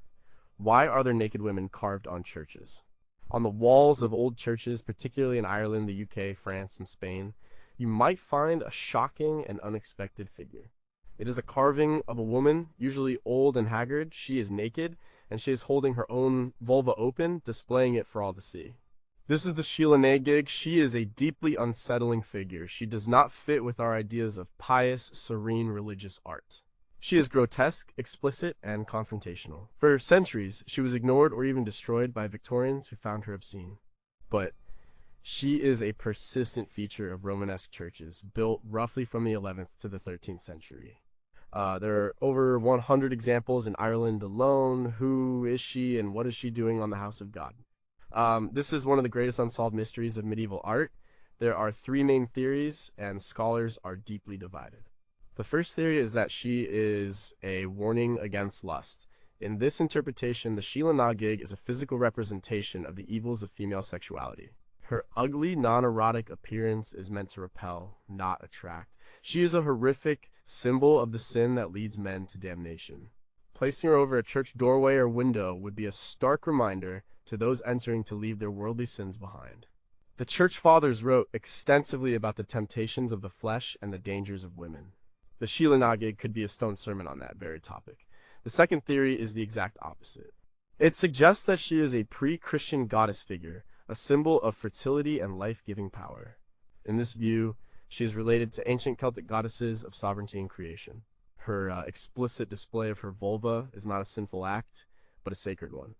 why are there naked women carved on churches? On the walls of old churches, particularly in Ireland, the UK, France, and Spain, you might find a shocking and unexpected figure. It is a carving of a woman, usually old and haggard. She is naked, and she is holding her own vulva open, displaying it for all to see. This is the Sheila Nagig. She is a deeply unsettling figure. She does not fit with our ideas of pious, serene religious art. She is grotesque, explicit, and confrontational. For centuries, she was ignored or even destroyed by Victorians who found her obscene. But she is a persistent feature of Romanesque churches, built roughly from the 11th to the 13th century. There are over 100 examples in Ireland alone. Who is she and what is she doing on the house of God? This is one of the greatest unsolved mysteries of medieval art. There are 3 main theories, and scholars are deeply divided. The first theory is that she is a warning against lust. In this interpretation, the Sheila Nagig is a physical representation of the evils of female sexuality. Her ugly, non-erotic appearance is meant to repel, not attract. She is a horrific symbol of the sin that leads men to damnation. Placing her over a church doorway or window would be a stark reminder to those entering to leave their worldly sins behind. The Church Fathers wrote extensively about the temptations of the flesh and the dangers of women. The Sheila Nagig could be a stone sermon on that very topic. The second theory is the exact opposite. It suggests that she is a pre-Christian goddess figure, a symbol of fertility and life-giving power. In this view, she is related to ancient Celtic goddesses of sovereignty and creation. Her explicit display of her vulva is not a sinful act, but a sacred one.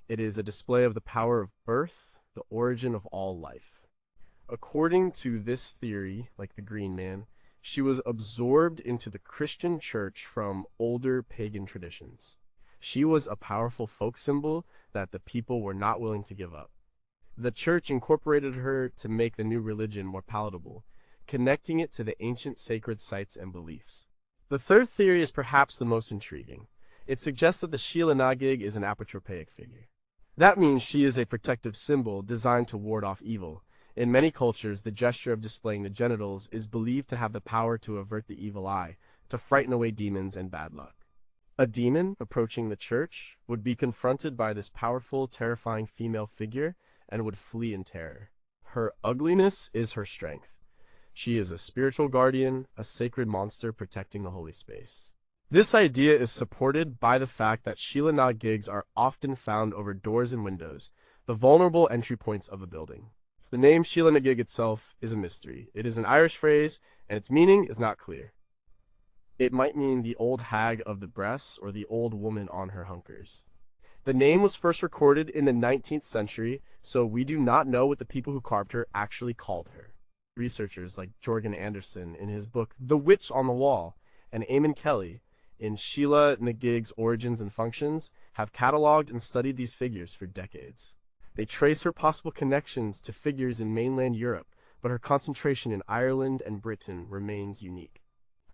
It is a display of the power of birth, the origin of all life. According to this theory, like the Green Man, she was absorbed into the Christian church from older pagan traditions. She was a powerful folk symbol that the people were not willing to give up. The church incorporated her to make the new religion more palatable, connecting it to the ancient sacred sites and beliefs. The third theory is perhaps the most intriguing. It suggests that the Sheila Nagig is an apotropaic figure. That means she is a protective symbol designed to ward off evil. In many cultures, the gesture of displaying the genitals is believed to have the power to avert the evil eye, to frighten away demons and bad luck. A demon approaching the church would be confronted by this powerful, terrifying female figure and would flee in terror. Her ugliness is her strength. She is a spiritual guardian, a sacred monster protecting the holy space. This idea is supported by the fact that Sheila Nagigs are often found over doors and windows, the vulnerable entry points of a building. The name Sheila Nagig itself is a mystery. It is an Irish phrase, and its meaning is not clear. It might mean the old hag of the breasts or the old woman on her hunkers. The name was first recorded in the 19th century, so we do not know what the people who carved her actually called her. Researchers like Jorgen Anderson in his book The Witch on the Wall and Eamon Kelly in Sheila Nagig's Origins and Functions have cataloged and studied these figures for decades. They trace her possible connections to figures in mainland Europe, but her concentration in Ireland and Britain remains unique.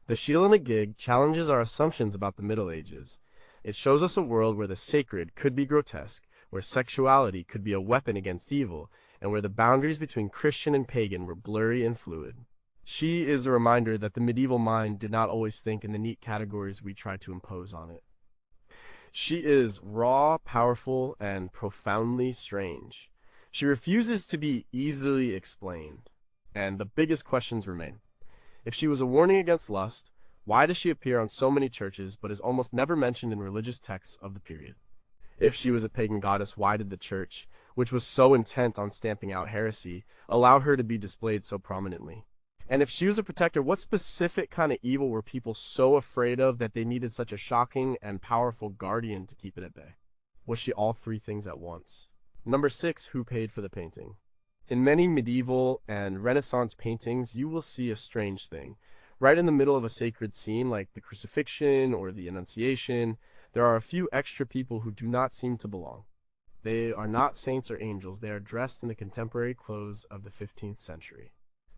The Sheila Nagig challenges our assumptions about the Middle Ages. It shows us a world where the sacred could be grotesque, where sexuality could be a weapon against evil, and where the boundaries between Christian and pagan were blurry and fluid. She is a reminder that the medieval mind did not always think in the neat categories we try to impose on it. She is raw, powerful, and profoundly strange. She refuses to be easily explained, and the biggest questions remain. If she was a warning against lust, why does she appear on so many churches but is almost never mentioned in religious texts of the period? If she was a pagan goddess, why did the church, which was so intent on stamping out heresy, allow her to be displayed so prominently? And if she was a protector, what specific kind of evil were people so afraid of that they needed such a shocking and powerful guardian to keep it at bay? Was she all three things at once? Number 6, who paid for the painting? In many medieval and Renaissance paintings, you will see a strange thing. Right in the middle of a sacred scene like the crucifixion or the Annunciation, there are a few extra people who do not seem to belong. They are not saints or angels. They are dressed in the contemporary clothes of the 15th century.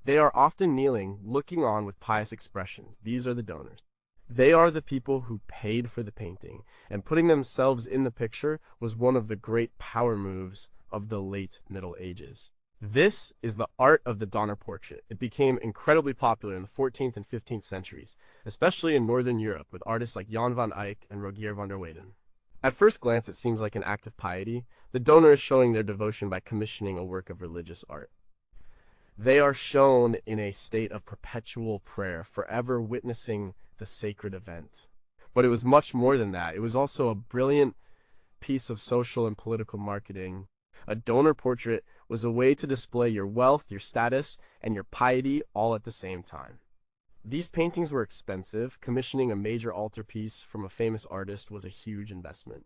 They are often kneeling, looking on with pious expressions. These are the donors. They are the people who paid for the painting, and putting themselves in the picture was one of the great power moves of the late Middle Ages. This is the art of the donor portrait. It became incredibly popular in the 14th and 15th centuries, especially in Northern Europe, with artists like Jan van Eyck and Rogier van der Weyden. At first glance, it seems like an act of piety. The donor is showing their devotion by commissioning a work of religious art. They are shown in a state of perpetual prayer, forever witnessing the sacred event. But it was much more than that. It was also a brilliant piece of social and political marketing. A donor portrait was a way to display your wealth, your status, and your piety all at the same time. These paintings were expensive. Commissioning a major altarpiece from a famous artist was a huge investment.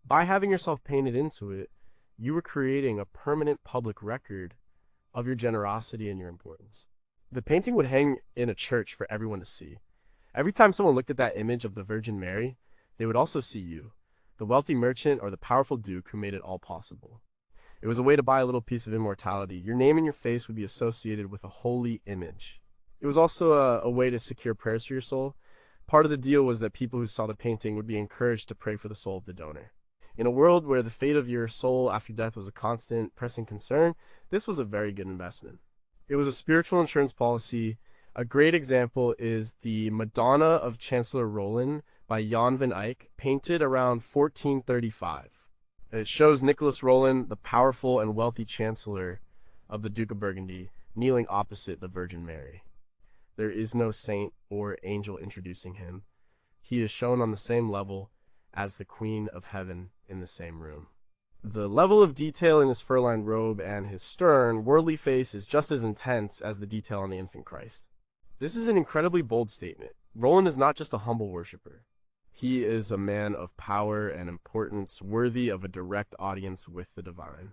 By having yourself painted into it, you were creating a permanent public record of your generosity and your importance. The painting would hang in a church for everyone to see. Every time someone looked at that image of the Virgin Mary, they would also see you, the wealthy merchant or the powerful duke who made it all possible. It was a way to buy a little piece of immortality. Your name and your face would be associated with a holy image. It was also a way to secure prayers for your soul. Part of the deal was that people who saw the painting would be encouraged to pray for the soul of the donor. In a world where the fate of your soul after death was a constant, pressing concern, this was a very good investment. It was a spiritual insurance policy. A great example is the Madonna of Chancellor Roland by Jan van Eyck, painted around 1435. It shows Nicholas Roland, the powerful and wealthy chancellor of the Duke of Burgundy, kneeling opposite the Virgin Mary. There is no saint or angel introducing him. He is shown on the same level as the Queen of Heaven in the same room. The level of detail in his fur-lined robe and his stern, worldly face is just as intense as the detail on the infant Christ. This is an incredibly bold statement. Roland is not just a humble worshiper. He is a man of power and importance, worthy of a direct audience with the divine.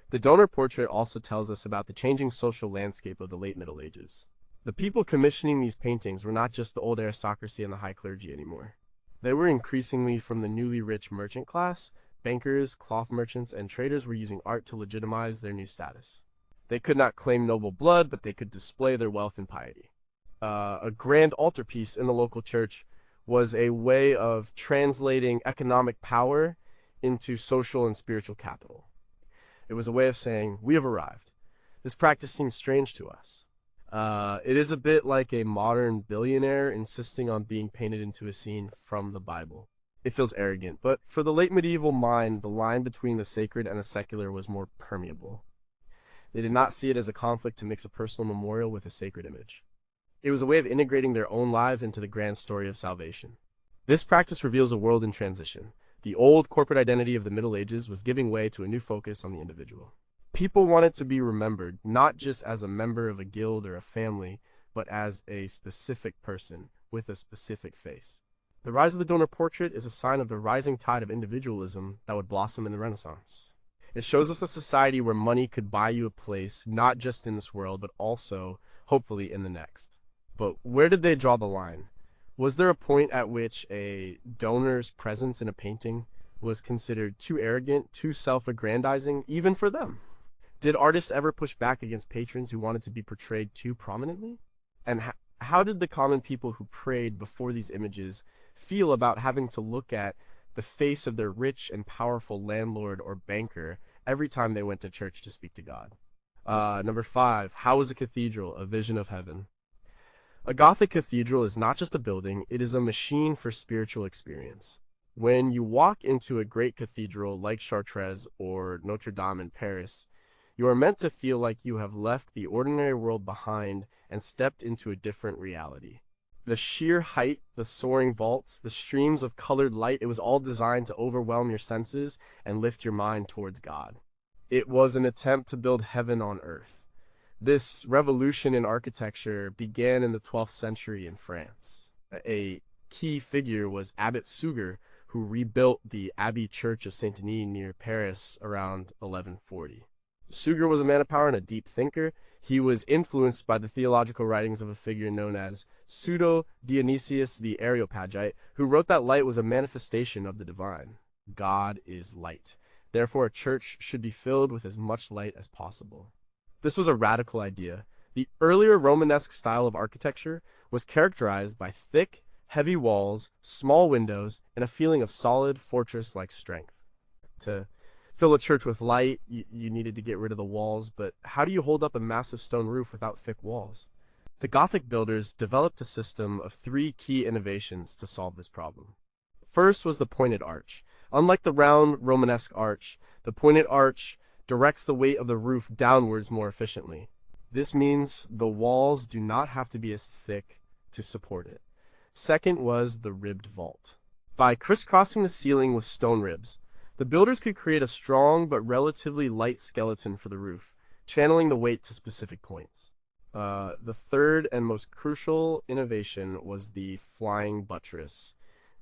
The donor portrait also tells us about the changing social landscape of the late Middle Ages. The people commissioning these paintings were not just the old aristocracy and the high clergy anymore. They were increasingly from the newly rich merchant class. Bankers, cloth merchants, and traders were using art to legitimize their new status. They could not claim noble blood, but they could display their wealth and piety. A grand altarpiece in the local church was a way of translating economic power into social and spiritual capital. It was a way of saying, we have arrived. This practice seems strange to us. It is a bit like a modern billionaire insisting on being painted into a scene from the Bible. It feels arrogant, but for the late medieval mind, the line between the sacred and the secular was more permeable. They did not see it as a conflict to mix a personal memorial with a sacred image. It was a way of integrating their own lives into the grand story of salvation. This practice reveals a world in transition. The old corporate identity of the Middle Ages was giving way to a new focus on the individual. People wanted to be remembered, not just as a member of a guild or a family, but as a specific person with a specific face. The rise of the donor portrait is a sign of the rising tide of individualism that would blossom in the Renaissance. It shows us a society where money could buy you a place, not just in this world, but also, hopefully, in the next. But where did they draw the line? Was there a point at which a donor's presence in a painting was considered too arrogant, too self-aggrandizing, even for them? Did artists ever push back against patrons who wanted to be portrayed too prominently? And how did the common people who prayed before these images feel about having to look at the face of their rich and powerful landlord or banker every time they went to church to speak to God? Number 5, how is a cathedral a vision of heaven? A Gothic cathedral is not just a building, it is a machine for spiritual experience. When you walk into a great cathedral like Chartres or Notre Dame in Paris, you are meant to feel like you have left the ordinary world behind and stepped into a different reality. The sheer height, the soaring vaults, the streams of colored light, it was all designed to overwhelm your senses and lift your mind towards God. It was an attempt to build heaven on earth. This revolution in architecture began in the 12th century in France. A key figure was Abbot Suger, who rebuilt the Abbey Church of Saint-Denis near Paris around 1140. Suger was a man of power and a deep thinker. He was influenced by the theological writings of a figure known as Pseudo-Dionysius the Areopagite, who wrote that light was a manifestation of the divine. God is light. Therefore, a church should be filled with as much light as possible. This was a radical idea. The earlier Romanesque style of architecture was characterized by thick, heavy walls, small windows, and a feeling of solid, fortress-like strength. To fill a church with light, you needed to get rid of the walls, but how do you hold up a massive stone roof without thick walls? The Gothic builders developed a system of 3 key innovations to solve this problem. First was the pointed arch. Unlike the round Romanesque arch, the pointed arch directs the weight of the roof downwards more efficiently. This means the walls do not have to be as thick to support it. Second was the ribbed vault. By crisscrossing the ceiling with stone ribs, the builders could create a strong but relatively light skeleton for the roof, channeling the weight to specific points. The third and most crucial innovation was the flying buttress.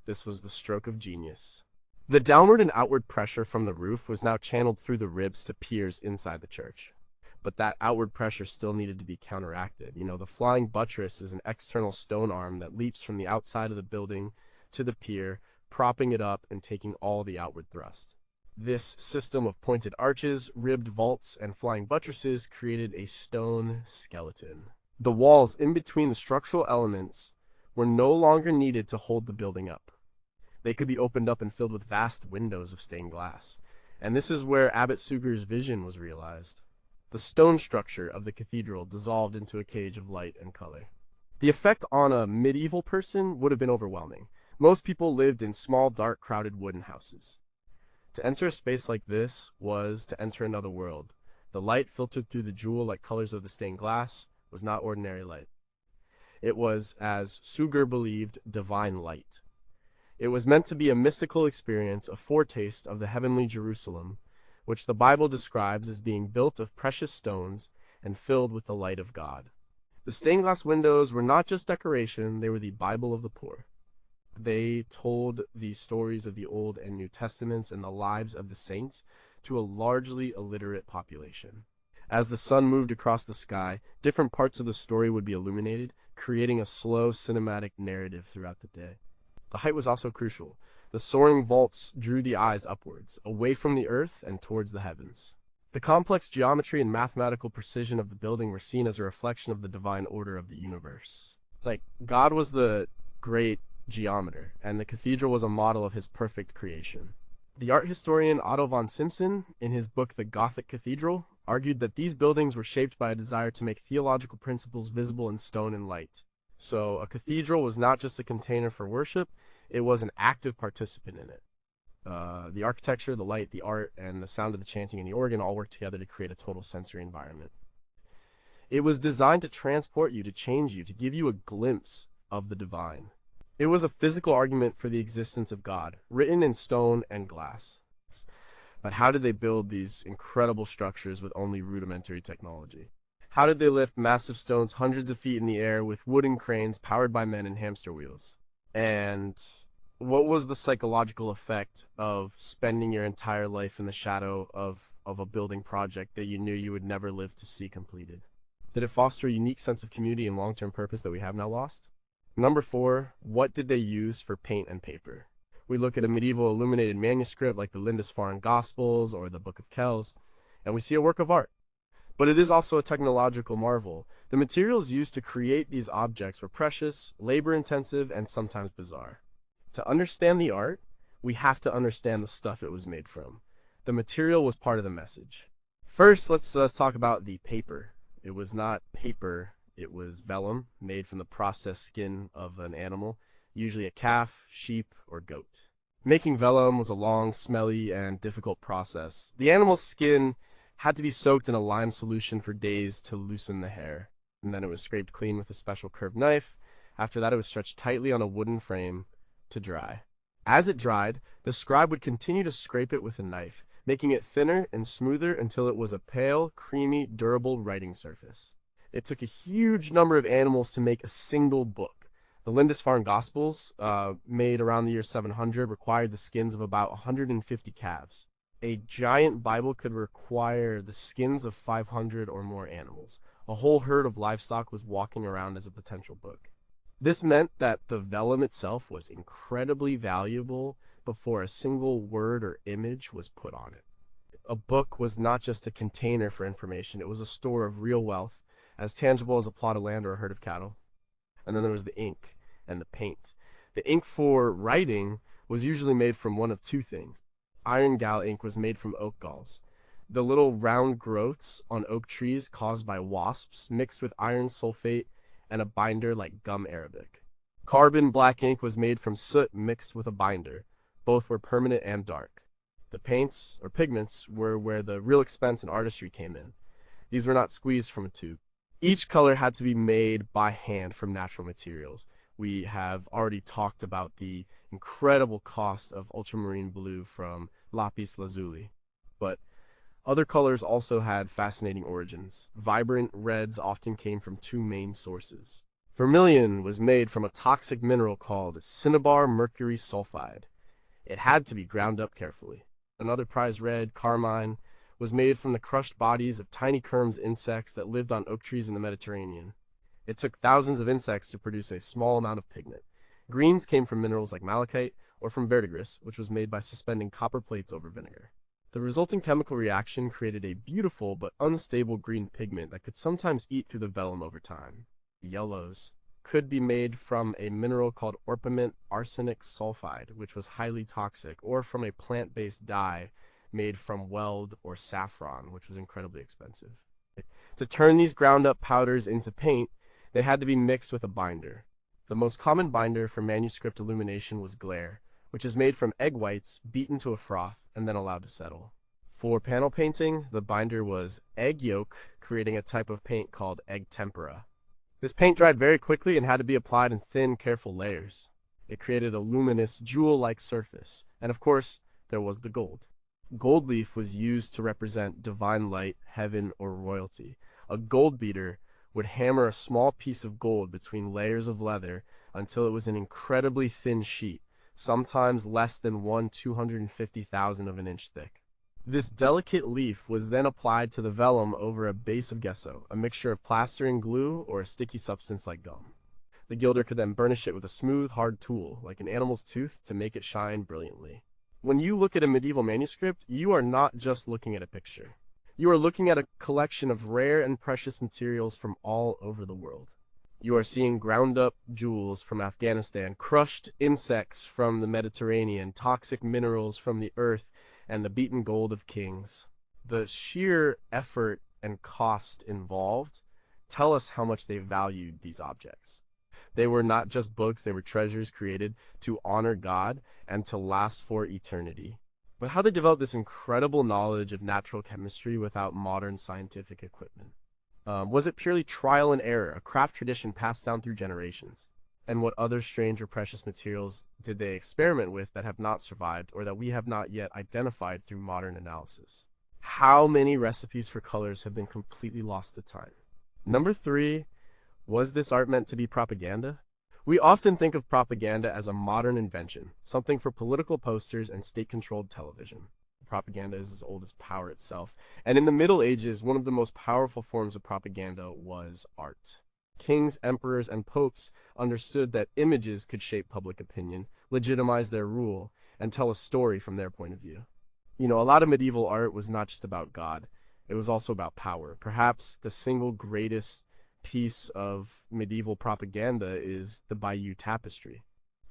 This was the stroke of genius. The downward and outward pressure from the roof was now channeled through the ribs to piers inside the church. But that outward pressure still needed to be counteracted. The flying buttress is an external stone arm that leaps from the outside of the building to the pier, propping it up and taking all the outward thrust. This system of pointed arches, ribbed vaults, and flying buttresses created a stone skeleton. The walls in between the structural elements were no longer needed to hold the building up. They could be opened up and filled with vast windows of stained glass. And this is where Abbot Suger's vision was realized. The stone structure of the cathedral dissolved into a cage of light and color. The effect on a medieval person would have been overwhelming. Most people lived in small, dark, crowded wooden houses. To enter a space like this was to enter another world. The light filtered through the jewel-like colors of the stained glass was not ordinary light. It was, as Suger believed, divine light. It was meant to be a mystical experience, a foretaste of the heavenly Jerusalem, which the Bible describes as being built of precious stones and filled with the light of God. The stained glass windows were not just decoration, they were the Bible of the poor. They told the stories of the Old and New Testaments and the lives of the saints to a largely illiterate population. As the sun moved across the sky, different parts of the story would be illuminated, creating a slow cinematic narrative throughout the day. The height was also crucial. The soaring vaults drew the eyes upwards, away from the earth and towards the heavens. The complex geometry and mathematical precision of the building were seen as a reflection of the divine order of the universe. God was the great geometer, and the cathedral was a model of his perfect creation. The art historian Otto von Simpson, in his book The Gothic Cathedral, argued that these buildings were shaped by a desire to make theological principles visible in stone and light. So a cathedral was not just a container for worship, it was an active participant in it. The architecture, the light, the art, and the sound of the chanting and the organ all worked together to create a total sensory environment. It was designed to transport you, to change you, to give you a glimpse of the divine. It was a physical argument for the existence of God, written in stone and glass. But how did they build these incredible structures with only rudimentary technology? How did they lift massive stones hundreds of feet in the air with wooden cranes powered by men and hamster wheels? And what was the psychological effect of spending your entire life in the shadow of a building project that you knew you would never live to see completed? Did it foster a unique sense of community and long-term purpose that we have now lost? Number 4, what did they use for paint and paper? We look at a medieval illuminated manuscript like the Lindisfarne Gospels or the Book of Kells, and we see a work of art. But it is also a technological marvel. The materials used to create these objects were precious, labor-intensive, and sometimes bizarre. To understand the art, we have to understand the stuff it was made from. The material was part of the message. First, let's talk about the paper. It was not paper, it was vellum, made from the processed skin of an animal, usually a calf, sheep, or goat. Making vellum was a long, smelly, and difficult process. The animal's skin had to be soaked in a lime solution for days to loosen the hair, and then it was scraped clean with a special curved knife. After that, it was stretched tightly on a wooden frame to dry. As it dried, the scribe would continue to scrape it with a knife, making it thinner and smoother until it was a pale, creamy, durable writing surface. It took a huge number of animals to make a single book. The Lindisfarne Gospels, made around the year 700, required the skins of about 150 calves. A giant Bible could require the skins of 500 or more animals. A whole herd of livestock was walking around as a potential book. This meant that the vellum itself was incredibly valuable before a single word or image was put on it. A book was not just a container for information, it was a store of real wealth, as tangible as a plot of land or a herd of cattle. And then there was the ink and the paint. The ink for writing was usually made from one of two things. Iron gall ink was made from oak galls, the little round growths on oak trees caused by wasps, mixed with iron sulfate and a binder like gum arabic. Carbon black ink was made from soot mixed with a binder. Both were permanent and dark. The paints, or pigments, were where the real expense and artistry came in. These were not squeezed from a tube. Each color had to be made by hand from natural materials. We have already talked about the incredible cost of ultramarine blue from lapis lazuli. But other colors also had fascinating origins. Vibrant reds often came from two main sources. Vermilion was made from a toxic mineral called cinnabar mercury sulfide. It had to be ground up carefully. Another prized red, carmine, was made from the crushed bodies of tiny Kermes insects that lived on oak trees in the Mediterranean. It took thousands of insects to produce a small amount of pigment. Greens came from minerals like malachite or from verdigris, which was made by suspending copper plates over vinegar. The resulting chemical reaction created a beautiful but unstable green pigment that could sometimes eat through the vellum over time. Yellows could be made from a mineral called orpiment arsenic sulfide, which was highly toxic, or from a plant-based dye made from weld or saffron, which was incredibly expensive. To turn these ground-up powders into paint, they had to be mixed with a binder. The most common binder for manuscript illumination was glaire, which is made from egg whites beaten to a froth and then allowed to settle. For panel painting, the binder was egg yolk, creating a type of paint called egg tempera. This paint dried very quickly and had to be applied in thin, careful layers. It created a luminous, jewel-like surface, and of course, there was the gold. Gold leaf was used to represent divine light, heaven, or royalty. A gold beater would hammer a small piece of gold between layers of leather until it was an incredibly thin sheet, sometimes less than 1/250,000th of an inch thick. This delicate leaf was then applied to the vellum over a base of gesso, a mixture of plaster and glue or a sticky substance like gum. The gilder could then burnish it with a smooth, hard tool, like an animal's tooth, to make it shine brilliantly. When you look at a medieval manuscript, you are not just looking at a picture. You are looking at a collection of rare and precious materials from all over the world. You are seeing ground-up jewels from Afghanistan, crushed insects from the Mediterranean, toxic minerals from the earth, and the beaten gold of kings. The sheer effort and cost involved tell us how much they valued these objects. They were not just books, they were treasures created to honor God and to last for eternity. But how they developed this incredible knowledge of natural chemistry without modern scientific equipment? Was it purely trial and error, a craft tradition passed down through generations? And what other strange or precious materials did they experiment with that have not survived or that we have not yet identified through modern analysis? How many recipes for colors have been completely lost to time? Number 3, was this art meant to be propaganda? We often think of propaganda as a modern invention, something for political posters and state-controlled television. Propaganda is as old as power itself, and in the Middle Ages, one of the most powerful forms of propaganda was art. Kings, emperors, and popes understood that images could shape public opinion, legitimize their rule, and tell a story from their point of view. A lot of medieval art was not just about God, it was also about power. Perhaps the single greatest piece of medieval propaganda is the Bayeux Tapestry.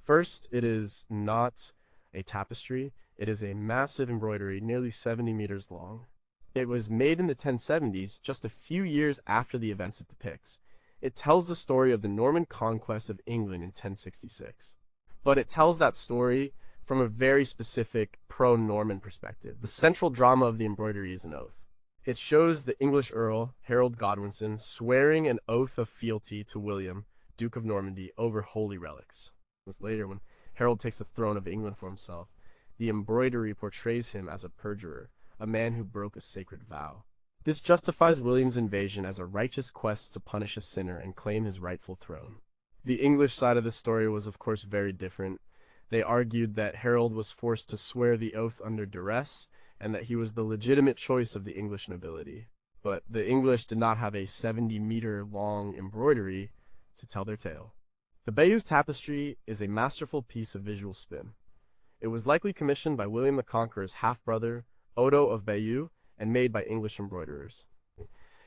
First, it is not a tapestry, it is a massive embroidery nearly 70 meters long. It was made in the 1070s, just a few years after the events it depicts. It tells the story of the Norman conquest of England in 1066. But it tells that story from a very specific pro-Norman perspective. The central drama of the embroidery is an oath. It shows the English Earl, Harold Godwinson, swearing an oath of fealty to William, Duke of Normandy, over holy relics. Later, when Harold takes the throne of England for himself, the embroidery portrays him as a perjurer, a man who broke a sacred vow. This justifies William's invasion as a righteous quest to punish a sinner and claim his rightful throne. The English side of the story was, of course, very different. They argued that Harold was forced to swear the oath under duress, and that he was the legitimate choice of the English nobility. But the English did not have a 70-meter-long embroidery to tell their tale. The Bayeux Tapestry is a masterful piece of visual spin. It was likely commissioned by William the Conqueror's half-brother, Odo of Bayeux, and made by English embroiderers.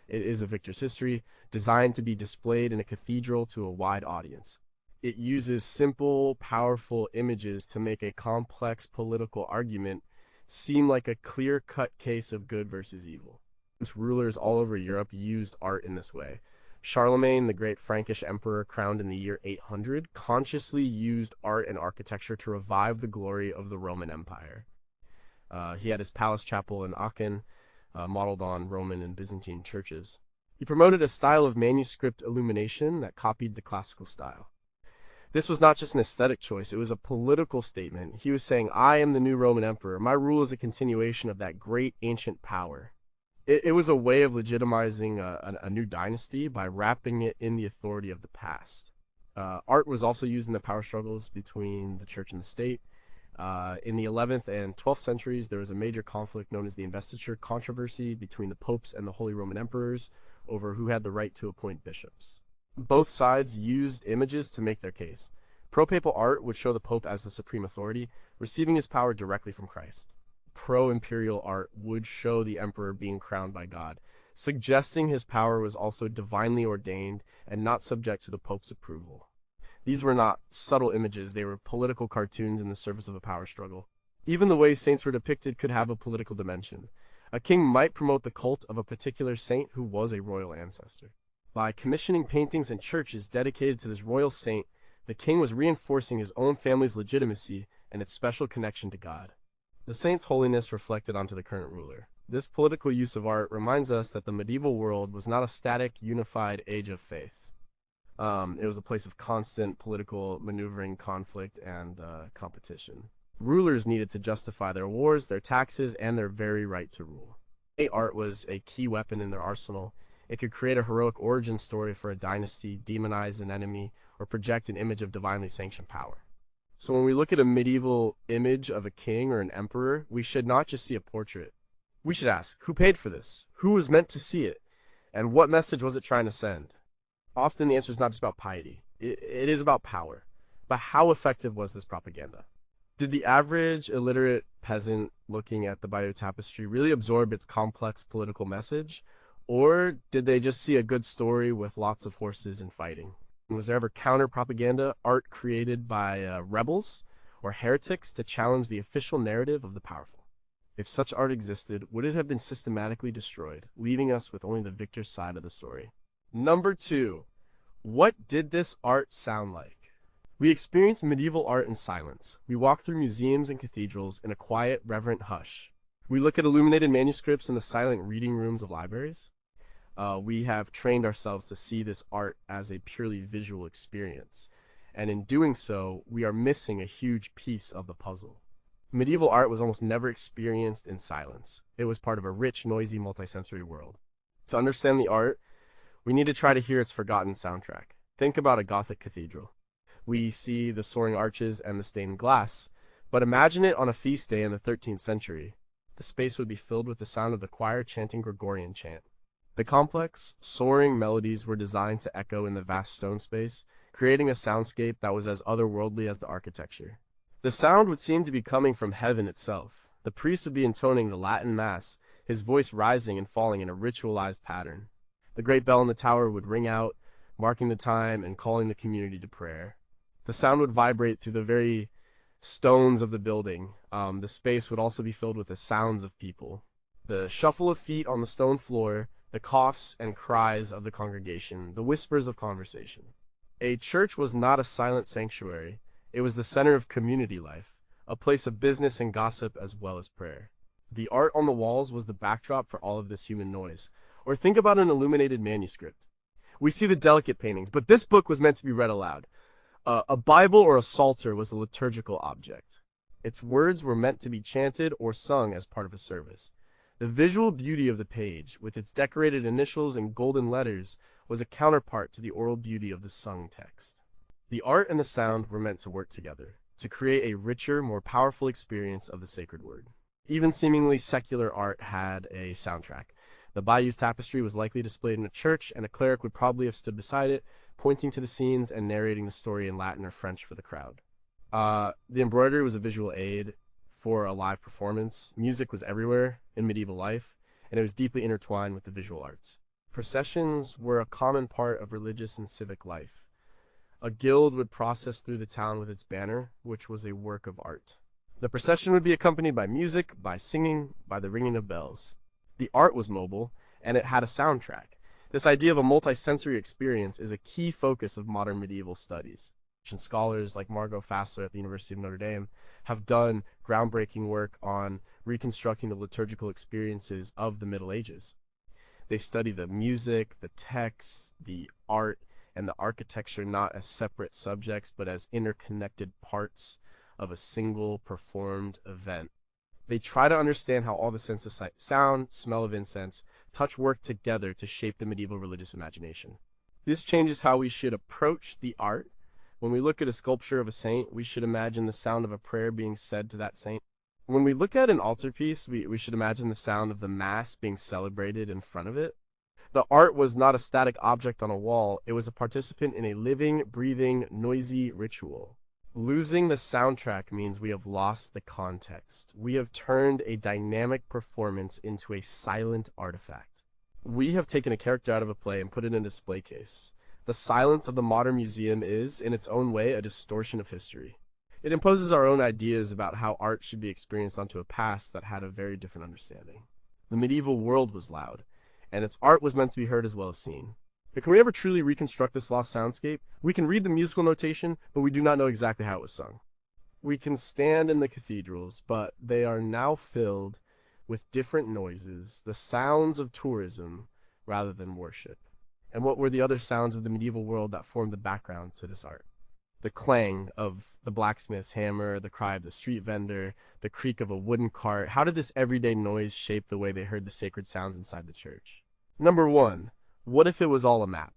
It is a victor's history, designed to be displayed in a cathedral to a wide audience. It uses simple, powerful images to make a complex political argument seem like a clear-cut case of good versus evil. Rulers all over Europe used art in this way. Charlemagne, the great Frankish emperor crowned in the year 800, consciously used art and architecture to revive the glory of the Roman Empire. He had his palace chapel in Aachen, modeled on Roman and Byzantine churches. He promoted a style of manuscript illumination that copied the classical style. This was not just an aesthetic choice, it was a political statement. He was saying, I am the new Roman emperor. My rule is a continuation of that great ancient power. It was a way of legitimizing a new dynasty by wrapping it in the authority of the past. Art was also used in the power struggles between the church and the state. In the 11th and 12th centuries, there was a major conflict known as the investiture controversy between the popes and the Holy Roman emperors over who had the right to appoint bishops. Both sides used images to make their case. Pro-papal art would show the pope as the supreme authority, receiving his power directly from Christ. Pro-imperial art would show the emperor being crowned by God, suggesting his power was also divinely ordained and not subject to the pope's approval. These were not subtle images, they were political cartoons in the service of a power struggle. Even the way saints were depicted could have a political dimension. A king might promote the cult of a particular saint who was a royal ancestor. By commissioning paintings and churches dedicated to this royal saint, the king was reinforcing his own family's legitimacy and its special connection to God. The saint's holiness reflected onto the current ruler. This political use of art reminds us that the medieval world was not a static, unified age of faith. It was a place of constant political maneuvering, conflict, and competition. Rulers needed to justify their wars, their taxes, and their very right to rule. Art was a key weapon in their arsenal. It could create a heroic origin story for a dynasty, demonize an enemy, or project an image of divinely sanctioned power. So when we look at a medieval image of a king or an emperor, we should not just see a portrait. We should ask, who paid for this? Who was meant to see it? And what message was it trying to send? Often the answer is not just about piety. It is about power. But how effective was this propaganda? Did the average illiterate peasant looking at the Bayeux Tapestry really absorb its complex political message? Or did they just see a good story with lots of horses and fighting? Was there ever counter-propaganda art created by rebels or heretics to challenge the official narrative of the powerful? If such art existed, would it have been systematically destroyed, leaving us with only the victor's side of the story? Number 2. What did this art sound like? We experience medieval art in silence. We walk through museums and cathedrals in a quiet, reverent hush. We look at illuminated manuscripts in the silent reading rooms of libraries. We have trained ourselves to see this art as a purely visual experience. And in doing so, we are missing a huge piece of the puzzle. Medieval art was almost never experienced in silence. It was part of a rich, noisy, multisensory world. To understand the art, we need to try to hear its forgotten soundtrack. Think about a Gothic cathedral. We see the soaring arches and the stained glass, but imagine it on a feast day in the 13th century. The space would be filled with the sound of the choir chanting Gregorian chant. The complex, soaring melodies were designed to echo in the vast stone space, creating a soundscape that was as otherworldly as the architecture. The sound would seem to be coming from heaven itself. The priest would be intoning the Latin Mass, his voice rising and falling in a ritualized pattern. The great bell in the tower would ring out, marking the time and calling the community to prayer. The sound would vibrate through the very stones of the building. The space would also be filled with the sounds of people. The shuffle of feet on the stone floor, the coughs and cries of the congregation, the whispers of conversation. A church was not a silent sanctuary. It was the center of community life, a place of business and gossip as well as prayer. The art on the walls was the backdrop for all of this human noise. Or think about an illuminated manuscript. We see the delicate paintings, but this book was meant to be read aloud. A Bible or a psalter was a liturgical object. Its words were meant to be chanted or sung as part of a service. The visual beauty of the page, with its decorated initials and golden letters, was a counterpart to the oral beauty of the sung text. The art and the sound were meant to work together, to create a richer, more powerful experience of the sacred word. Even seemingly secular art had a soundtrack. The Bayeux Tapestry was likely displayed in a church, and a cleric would probably have stood beside it, pointing to the scenes and narrating the story in Latin or French for the crowd. The embroidery was a visual aid for a live performance. Music was everywhere in medieval life, and it was deeply intertwined with the visual arts. Processions were a common part of religious and civic life. A guild would process through the town with its banner, which was a work of art. The procession would be accompanied by music, by singing, by the ringing of bells. The art was mobile, and it had a soundtrack. This idea of a multi-sensory experience is a key focus of modern medieval studies. And scholars like Margot Fassler at the University of Notre Dame have done groundbreaking work on reconstructing the liturgical experiences of the Middle Ages. They study the music, the text, the art, and the architecture not as separate subjects, but as interconnected parts of a single performed event. They try to understand how all the senses of sight, sound, smell of incense, touch work together to shape the medieval religious imagination. This changes how we should approach the art. When we look at a sculpture of a saint, we should imagine the sound of a prayer being said to that saint. When we look at an altarpiece, we should imagine the sound of the Mass being celebrated in front of it. The art was not a static object on a wall, it was a participant in a living, breathing, noisy ritual. Losing the soundtrack means we have lost the context. We have turned a dynamic performance into a silent artifact. We have taken a character out of a play and put it in a display case. The silence of the modern museum is, in its own way, a distortion of history. It imposes our own ideas about how art should be experienced onto a past that had a very different understanding. The medieval world was loud, and its art was meant to be heard as well as seen. But can we ever truly reconstruct this lost soundscape? We can read the musical notation, but we do not know exactly how it was sung. We can stand in the cathedrals, but they are now filled with different noises, the sounds of tourism rather than worship. And what were the other sounds of the medieval world that formed the background to this art? The clang of the blacksmith's hammer, the cry of the street vendor, the creak of a wooden cart. How did this everyday noise shape the way they heard the sacred sounds inside the church? Number one, what if it was all a map?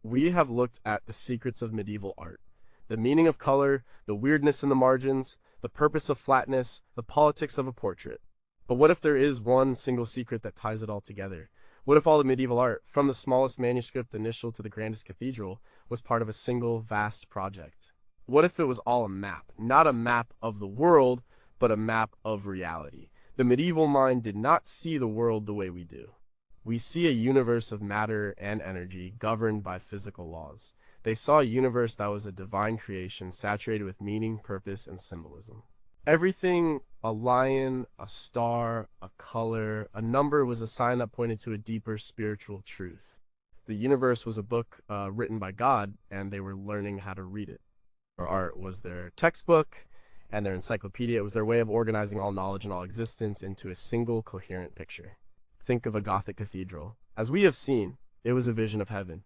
We have looked at the secrets of medieval art, the meaning of color, the weirdness in the margins, the purpose of flatness, the politics of a portrait. But what if there is one single secret that ties it all together? What if all the medieval art, from the smallest manuscript initial to the grandest cathedral, was part of a single vast project? What if it was all a map, not a map of the world, but a map of reality? The medieval mind did not see the world the way we do. We see a universe of matter and energy governed by physical laws. They saw a universe that was a divine creation saturated with meaning, purpose, and symbolism. Everything, a lion, a star, a color, a number, was a sign that pointed to a deeper spiritual truth. The universe was a book written by God, and they were learning how to read it. Their art was their textbook and their encyclopedia. It was their way of organizing all knowledge and all existence into a single coherent picture. Think of a Gothic cathedral. As we have seen, it was a vision of heaven,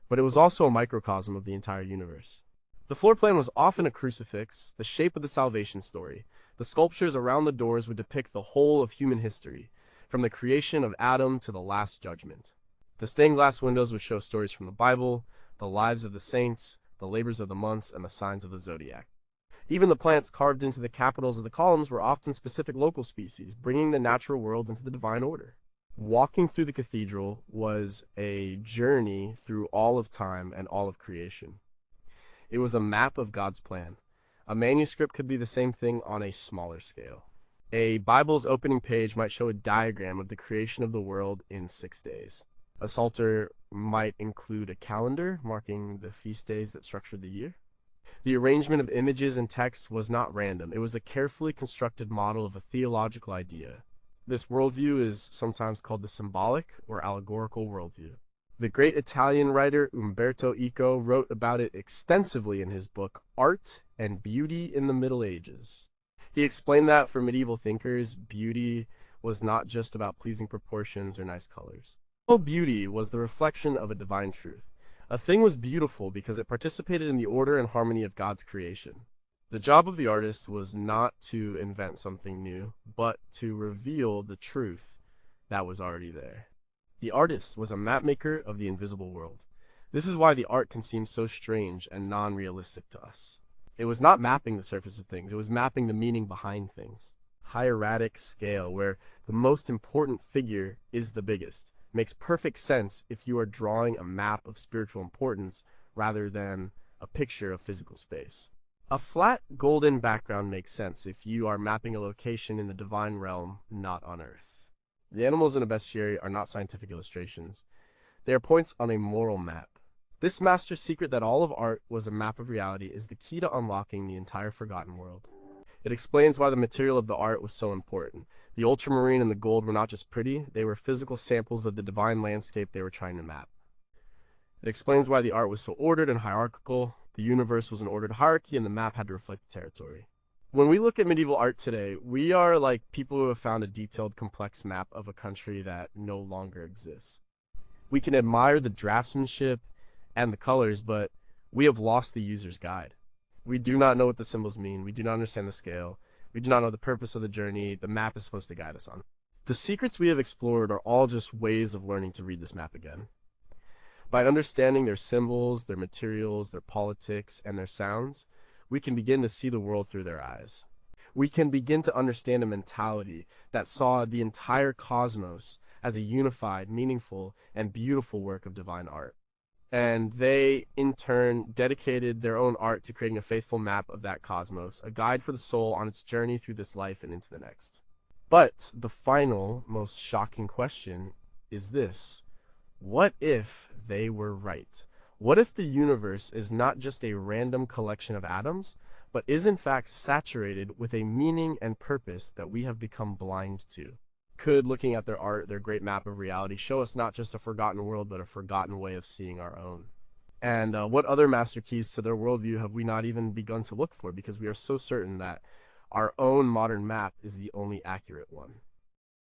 but it was also a microcosm of the entire universe. The floor plan was often a crucifix, the shape of the salvation story. The sculptures around the doors would depict the whole of human history, from the creation of Adam to the Last Judgment. The stained glass windows would show stories from the Bible, the lives of the saints, the labors of the months, and the signs of the zodiac. Even the plants carved into the capitals of the columns were often specific local species, bringing the natural worlds into the divine order. Walking through the cathedral was a journey through all of time and all of creation. It was a map of God's plan. A manuscript could be the same thing on a smaller scale. A Bible's opening page might show a diagram of the creation of the world in 6 days. A psalter might include a calendar marking the feast days that structured the year. The arrangement of images and text was not random. It was a carefully constructed model of a theological idea. This worldview is sometimes called the symbolic or allegorical worldview. The great Italian writer Umberto Eco wrote about it extensively in his book Art and Beauty in the Middle Ages. He explained that for medieval thinkers, beauty was not just about pleasing proportions or nice colors. All beauty was the reflection of a divine truth. A thing was beautiful because it participated in the order and harmony of God's creation. The job of the artist was not to invent something new, but to reveal the truth that was already there. The artist was a mapmaker of the invisible world. This is why the art can seem so strange and non-realistic to us. It was not mapping the surface of things, it was mapping the meaning behind things. Hieratic scale, where the most important figure is the biggest, makes perfect sense if you are drawing a map of spiritual importance rather than a picture of physical space. A flat golden background makes sense if you are mapping a location in the divine realm, not on Earth. The animals in a bestiary are not scientific illustrations. They are points on a moral map. This master secret that all of art was a map of reality is the key to unlocking the entire forgotten world. It explains why the material of the art was so important. The ultramarine and the gold were not just pretty, they were physical samples of the divine landscape they were trying to map. It explains why the art was so ordered and hierarchical. The universe was an ordered hierarchy and the map had to reflect the territory. When we look at medieval art today, we are like people who have found a detailed, complex map of a country that no longer exists. We can admire the draftsmanship and the colors, but we have lost the user's guide. We do not know what the symbols mean. We do not understand the scale. We do not know the purpose of the journey the map is supposed to guide us on. The secrets we have explored are all just ways of learning to read this map again. By understanding their symbols, their materials, their politics, and their sounds, we can begin to see the world through their eyes. We can begin to understand a mentality that saw the entire cosmos as a unified, meaningful, and beautiful work of divine art. And they, in turn, dedicated their own art to creating a faithful map of that cosmos, a guide for the soul on its journey through this life and into the next. But the final, most shocking question is this: what if they were right? What if the universe is not just a random collection of atoms, but is in fact saturated with a meaning and purpose that we have become blind to? Could looking at their art, their great map of reality, show us not just a forgotten world, but a forgotten way of seeing our own? And what other master keys to their worldview have we not even begun to look for, because we are so certain that our own modern map is the only accurate one?